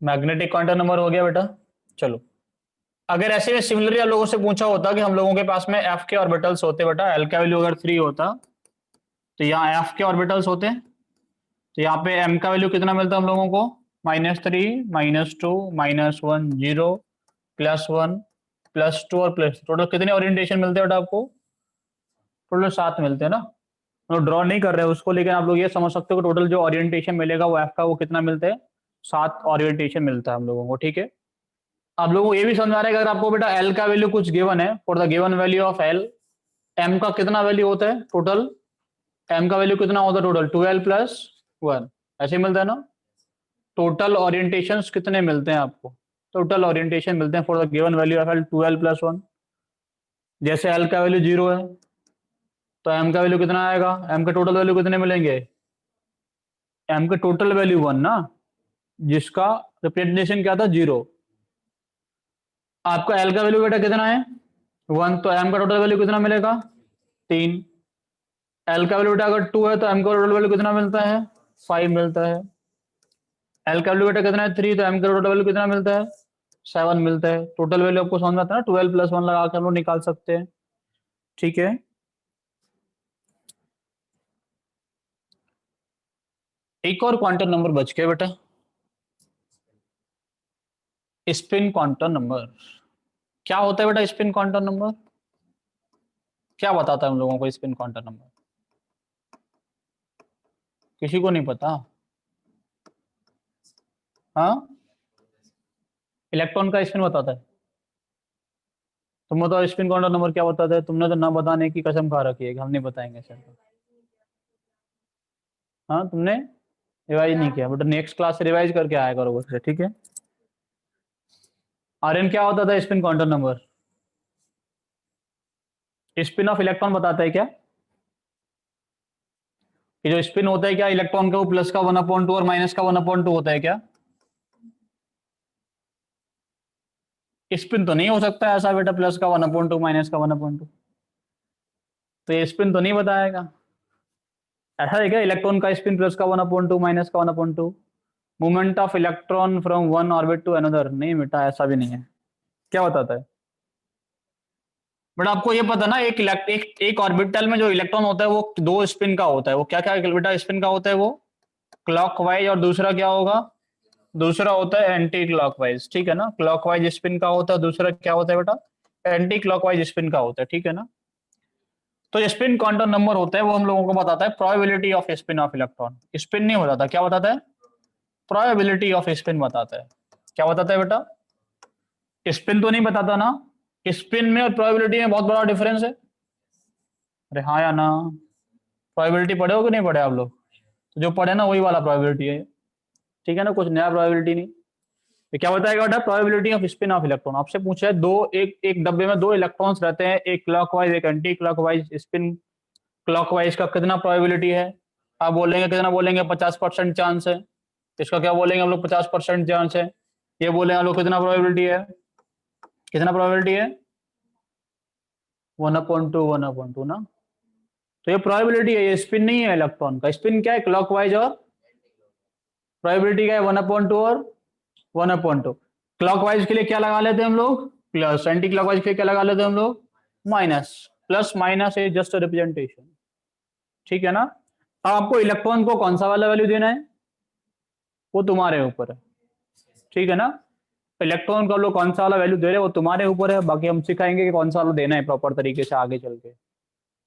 Magnetic quantum number हो गया बेटा। चलो, अगर ऐसे में सिमिलरली आप लोगों से पूछा होता कि हम लोगों के पास में एफ के ऑर्बिटल्स होते बेटा, एल का वैल्यू अगर 3 होता तो यहाँ एफ के ऑर्बिटल्स होते, तो यहाँ पे एम का वैल्यू कितना मिलता हम लोगों को? -3, -2, -1, 0, +1, +2 और प्लस। टोटल कितने ओरिएंटेशन मिलते हैं बेटा आपको? टोटल 7 मिलते हैं ना। तो ड्रॉ नहीं कर रहे हैं उसको, लेकिन आप लोग ये समझ सकते हो कि टोटल जो ओरिएंटेशन मिलेगा वो एफ का वो कितना मिलता है? 7 ओरिएंटेशन मिलता है हम लोगों को, ठीक है। आप लोगों को ये भी समझा रहे हैं कि अगर आपको बेटा एल का वैल्यू कुछ गिवन है, for the given value of L, M का कितना वैल्यू होता है टोटल? एम का वैल्यू कितना होता है टोटल? 12 + 1, ऐसे ही मिलता है ना। टोटल ओरिएंटेशंस कितने मिलते हैं आपको? टोटल ओरिएंटेशन मिलते हैं for the given value of L 12 + 1। जैसे एल का वैल्यू 0 है तो एम का वैल्यू कितना आएगा? एम का टोटल वैल्यू कितने मिलेंगे? एम का टोटल वैल्यू 1 ना, जिसका रिप्रेजेंटेशन क्या था? 0। आपका एल का वैल्यू बेटा कितना है? 1, तो एम का टोटल वैल्यू कितना मिलेगा? 3। एल का वैल्यू बेटा अगर 2 है तो एम का टोटल वैल्यू कितना मिलता है? 5 मिलता है। एल का वैल्यू बेटा कितना है? 3, तो एम का टोटल वैल्यू कितना मिलता है? 7 मिलता है। टोटल वैल्यू आपको समझ में आता है ना, 12 + 1 लगा के हम लोग निकाल सकते हैं, ठीक है। एक और क्वांटम नंबर बच गया बेटा, स्पिन क्वांटम नंबर। क्या होता है बेटा स्पिन क्वांटम नंबर? क्या बताता है हम लोगों को स्पिन क्वांटम नंबर? किसी को नहीं पता? हाँ, इलेक्ट्रॉन का स्पिन बताता है। तुम बताओ स्पिन क्वांटम नंबर क्या बताता है? तुमने तो ना बताने की कसम खा रखी है कि हम नहीं बताएंगे सर। हाँ, तुमने रिवाइज नहीं किया, बट नेक्स्ट क्लास से रिवाइज करके आया करो उससे, ठीक है। आर्यन क्या होता था spin quantum number? Spin off electron बताता है क्या? कि जो स्पिन होता है क्या इलेक्ट्रॉन का, वो प्लस का 1/2 और माइनस का 1/2 होता है क्या? स्पिन तो नहीं हो सकता ऐसा बेटा, प्लस का 1/2 माइनस का 1/2, तो ये स्पिन तो नहीं बताएगा। ऐसा है क्या इलेक्ट्रॉन का स्पिन प्लस का 1/2 माइनस का 1/2? Movement of electron from one orbit to another, नहीं बेटा ऐसा भी नहीं है। क्या बताता है? बट आपको ये पता ना, एक ऑर्बिटल में जो इलेक्ट्रॉन होता है वो 2 स्पिन का होता है। वो क्या क्या बेटा स्पिन का होता है? वो क्लॉकवाइज, और दूसरा क्या होगा? दूसरा होता है एंटी क्लॉकवाइज, ठीक है ना। क्लॉकवाइज स्पिन का होता है, दूसरा क्या होता है बेटा? एंटी क्लॉकवाइज स्पिन का होता है, ठीक है ना। तो स्पिन क्वांटम नंबर होता है वो हम लोगों को बताता है probability off spin off electron. Spin नहीं बताता, क्या बताता है? प्रोबेबिलिटी ऑफ स्पिन बताता है। क्या बताता है बेटा? स्पिन तो नहीं बताता ना। स्पिन में और प्रोबेबिलिटी में बहुत बड़ा डिफरेंस है। अरे हाँ या ना? प्रोबेबिलिटी पढ़े हो कि नहीं पढ़े आप लोग? तो जो पढ़े ना वही वाला प्रोबेबिलिटी है, ठीक है ना, कुछ नया प्रोबेबिलिटी नहीं। तो क्या बताएगा बेटा? Probability off spin off electron. आपसे पूछा है दो, एक डब्बे में 2 इलेक्ट्रॉन्स रहते हैं, एक क्लॉकवाइज एक एंटी क्लॉकवाइज। स्पिन क्लॉकवाइज का कितना प्रोबेबिलिटी है? आप बोलेंगे कितना? बोलेंगे 50% चांस है। इसका क्या बोलेंगे हम लोग 50% चांस है। ये बोलेंगे हम लोग कितना प्रोबेबिलिटी है, कितना प्रोबेबिलिटी है 1/2 1/2 ना। तो ये प्रोबेबिलिटी है, ये स्पिन नहीं है इलेक्ट्रॉन का। स्पिन क्या है क्लॉकवाइज और प्रोबेबिलिटी क्या है 1/2 और 1/2। क्लॉकवाइज के लिए क्या लगा लेते हैं हम लोग प्लस, एंटी क्लॉकवाइज के लिए क्या लगा लेते हैं हम लोग minus. Plus minus is just representation, ठीक है ना। अब आपको इलेक्ट्रॉन को कौन सा वाला वैल्यू देना है वो तुम्हारे ऊपर है, ठीक है ना। इलेक्ट्रॉन को हम लोग कौन सा वाला वैल्यू दे रहे हैं वो तुम्हारे ऊपर है, बाकी हम सिखाएंगे कि कौन सा वाला देना है प्रॉपर तरीके से आगे चल के,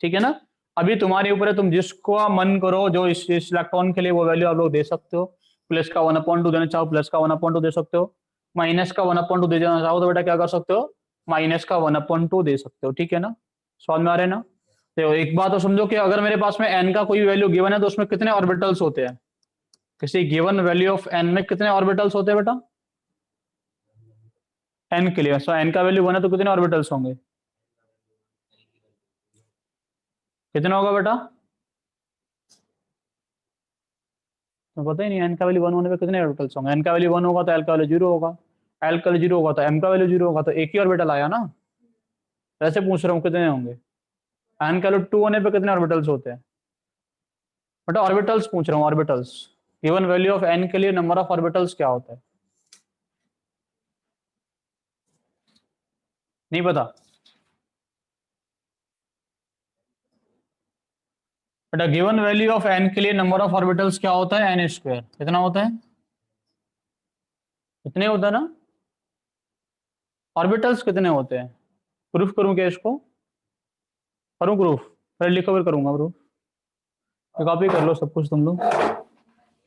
ठीक है ना। अभी तुम्हारे ऊपर है, तुम जिसको मन करो जो इस इलेक्ट्रॉन के लिए वो वैल्यू आप लोग दे सकते हो। प्लस का 1/2 देना चाहो प्लस का 1/2 दे सकते हो, माइनस का 1/2 दे देना चाहो तो बेटा क्या कर सकते हो माइनस का 1/2 दे सकते हो, ठीक है ना। समझ में आ रहे हैं ना। तो एक बात तो समझो कि अगर मेरे पास में n का कोई वैल्यू गिवन है तो उसमें कितने ऑर्बिटल्स होते हैं, किसी गिवन वैल्यू ऑफ n में कितने ऑर्बिटल्स होते हैं बेटा n के लिए। सो n का वैल्यू 1 है तो कितने ऑर्बिटल्स होंगे, कितना होगा बेटा तो पता ही नहीं। n का वैल्यू 1 होने पे कितने ऑर्बिटल्स होंगे, n का वैल्यू 1 होगा तो l का वैल्यू 0 होगा, l का वैल्यू 0 होगा तो m का वैल्यू 0 होगा, तो एक ही ऑर्बिटल आया ना। ऐसे पूछ रहा हूँ कितने होंगे, n का वैल्यू 2 होने पे कितने ऑर्बिटल्स होते हैं बेटा, ऑर्बिटल्स पूछ रहा हूँ orbitals. Given value of n के लिए नंबर ऑफ ऑर्बिटल्स क्या होता है, नहीं पता बेटा। गिवन वैल्यू ऑफ n के लिए नंबर ऑफ ऑर्बिटल्स क्या होता है n², कितना होता है इतने होता है ना। ऑर्बिटल्स कितने होते हैं, प्रूफ करूं क्या इसको, करूं प्रूफ, पहले लिखो फिर करूंगा प्रूफ। कॉपी कर लो सब कुछ तुम लोग,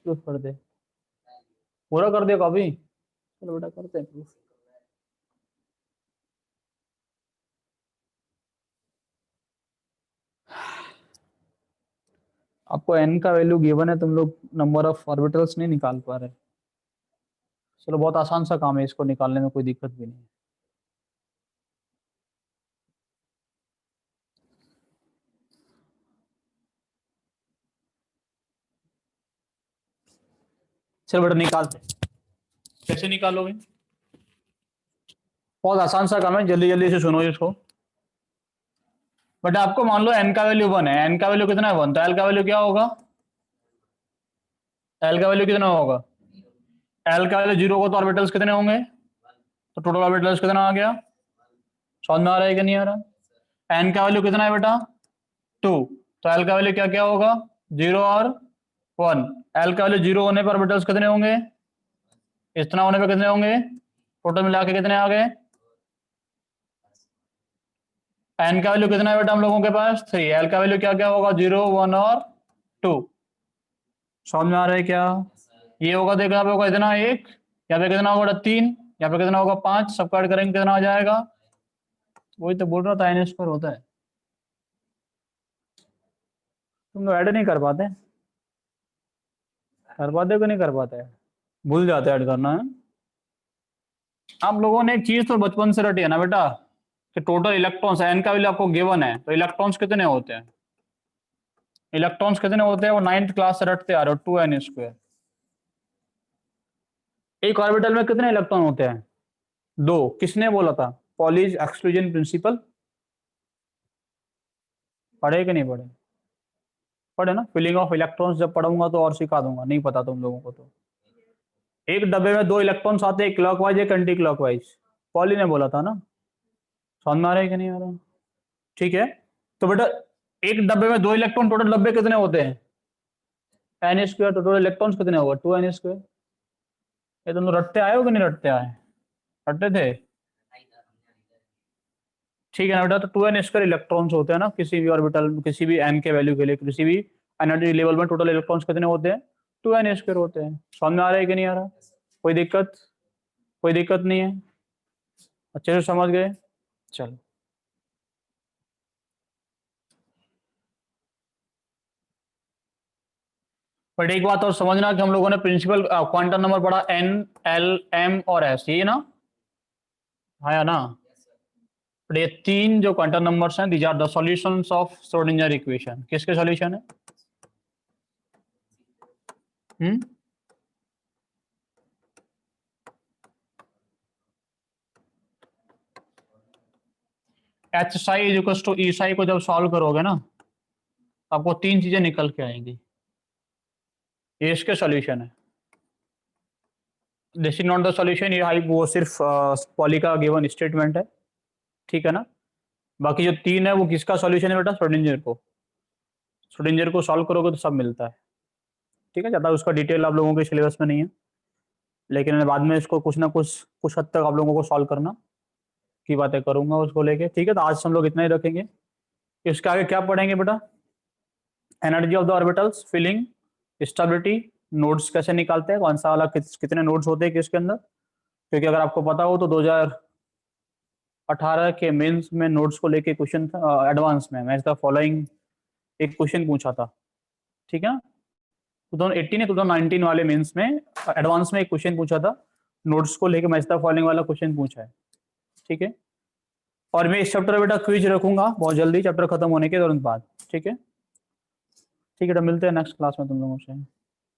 प्रूफ कर दे, पूरा कर दे कॉपी, चलो बेटा करते हैं प्रूफ। आपको n का वैल्यू गिवन है, तुम लोग नंबर ऑफ ऑर्बिटल्स नहीं निकाल पा रहे। चलो बहुत आसान सा काम है, इसको निकालने में कोई दिक्कत भी नहीं है। चलो बेटा निकालते, कैसे निकालोगे, बहुत आसान सा काम है, जल्दी जल्दी से सुनो इसको। बट आपको मान लो n का वैल्यू 1 है, n का वैल्यू कितना है 1, तो l का वैल्यू क्या होगा, l का वैल्यू कितना होगा, l का वैल्यू 0 होगा तो ऑर्बिटल्स कितने होंगे, तो टोटल ऑर्बिटल्स कितना आ गया, समझ में आ रहा है कि नहीं आ रहा। n का वैल्यू कितना है बेटा 2, तो l का वैल्यू क्या क्या होगा 0 और 1। l का वैल्यू 0 होने पर ऑर्बिटल्स कितने होंगे, इतना होने पर कितने होंगे, टोटल मिला के कितने आ गए। n का वैल्यू कितना है बेटा हम लोगों के पास 3, l का वैल्यू क्या क्या होगा 0 1 और 2। समझ में आ रहा है क्या, ये होगा देखो यहाँ पे होगा इतना 1, यहाँ पे कितना होगा 3, यहाँ पे कितना होगा 5, सब काट करेंगे कितना आ जाएगा, वही तो बोल रहा था n² होता है। तुम लोग ऐड नहीं कर पाते, कर पाते कि नहीं कर पाते, भूल जाते ऐड करना है। आप लोगों ने एक चीज तो बचपन से रटी है ना बेटा कि टोटल इलेक्ट्रॉन्स n का वैल्यू आपको गिवन है, तो इलेक्ट्रॉन्स कितने होते हैं, इलेक्ट्रॉन्स कितने होते हैं वो 9th क्लास से रटते आ रहे हो 2n²। एक ऑर्बिटल में कितने इलेक्ट्रॉन होते हैं 2, किसने बोला था, पॉलीज एक्सक्लूजन प्रिंसिपल, पढ़े कि नहीं पढ़े, पढ़े ना। फिलिंग ऑफ इलेक्ट्रॉन्स जब पढ़ूंगा तो और सिखा दूंगा, नहीं पता तुम लोगों को तो। एक डब्बे में 2 इलेक्ट्रॉन्स आते हैं, क्लॉकवाइज एक एंटी क्लॉकवाइज, पॉली ने बोला था ना। समझ में आ रहा है कि नहीं आ रहा, ठीक है। तो बेटा एक डब्बे में 2 इलेक्ट्रॉन, टोटल डब्बे कितने होते हैं n², तो टोटल इलेक्ट्रॉन्स कितने होगा 2n²। ये तुम रटते आए हो कि नहीं रटते आए, रटते थे, ठीक है ना बेटा। तो 2n² इलेक्ट्रॉन्स होते हैं ना किसी भी ऑर्बिटल, किसी भी n के वैल्यू के लिए, किसी भी एनर्जी लेवल में टोटल इलेक्ट्रॉन्स कितने होते हैं 2n² होते हैं। समझ में आ रहा है कि नहीं आ रहा, कोई दिक्कत, कोई दिक्कत नहीं है, अच्छे से समझ गए। चलो बट एक बात और समझना कि हम लोगों ने प्रिंसिपल क्वांटम नंबर पढ़ा n l m और s, ये ना आया ना। बट ये 3 जो क्वांटम नंबर्स हैं these are the solutions of Schrodinger equation, किसके सॉल्यूशन है, H psi is equal to E psi को जब सॉल्व करोगे ना तो आपको 3 चीजें निकल के आएंगी। ये इसके सॉल्यूशन है। This is not the solution, ये वो सिर्फ पॉली का गिवन स्टेटमेंट है, ठीक है ना। बाकी जो 3 है वो किसका सॉल्यूशन है बेटा? श्रोडिंगर को। श्रोडिंगर को सॉल्व करोगे तो सब मिलता है, ठीक है। ज़्यादा उसका डिटेल आप लोगों के सिलेबस में नहीं है, लेकिन बाद में इसको कुछ ना कुछ हद तक आप लोगों को सॉल्व करना की बातें करूंगा उसको लेके, ठीक है। तो आज हम लोग इतना ही रखेंगे। इसके आगे क्या पढ़ेंगे बेटा? Energy of the orbitals, filling, stability, nodes कैसे निकालते हैं, कौन सा वाला कितने नोड्स होते हैं किसके अंदर, क्योंकि अगर आपको पता हो तो 2018 के मेंस में नोड्स को लेके क्वेश्चन था। एडवांस में मैच द फॉलोइंग एक क्वेश्चन पूछा था, ठीक है। 2018 या 2019 वाले मेंस में एडवांस में एक क्वेश्चन पूछा था नोड्स को लेके, मैच द फॉलोइंग वाला क्वेश्चन पूछा है, ठीक है। और मैं इस चैप्टर बेटा क्विज रखूंगा बहुत जल्दी, चैप्टर खत्म होने के तुरंत बाद, ठीक है। ठीक है, तो मिलते हैं नेक्स्ट क्लास में तुम लोगों से।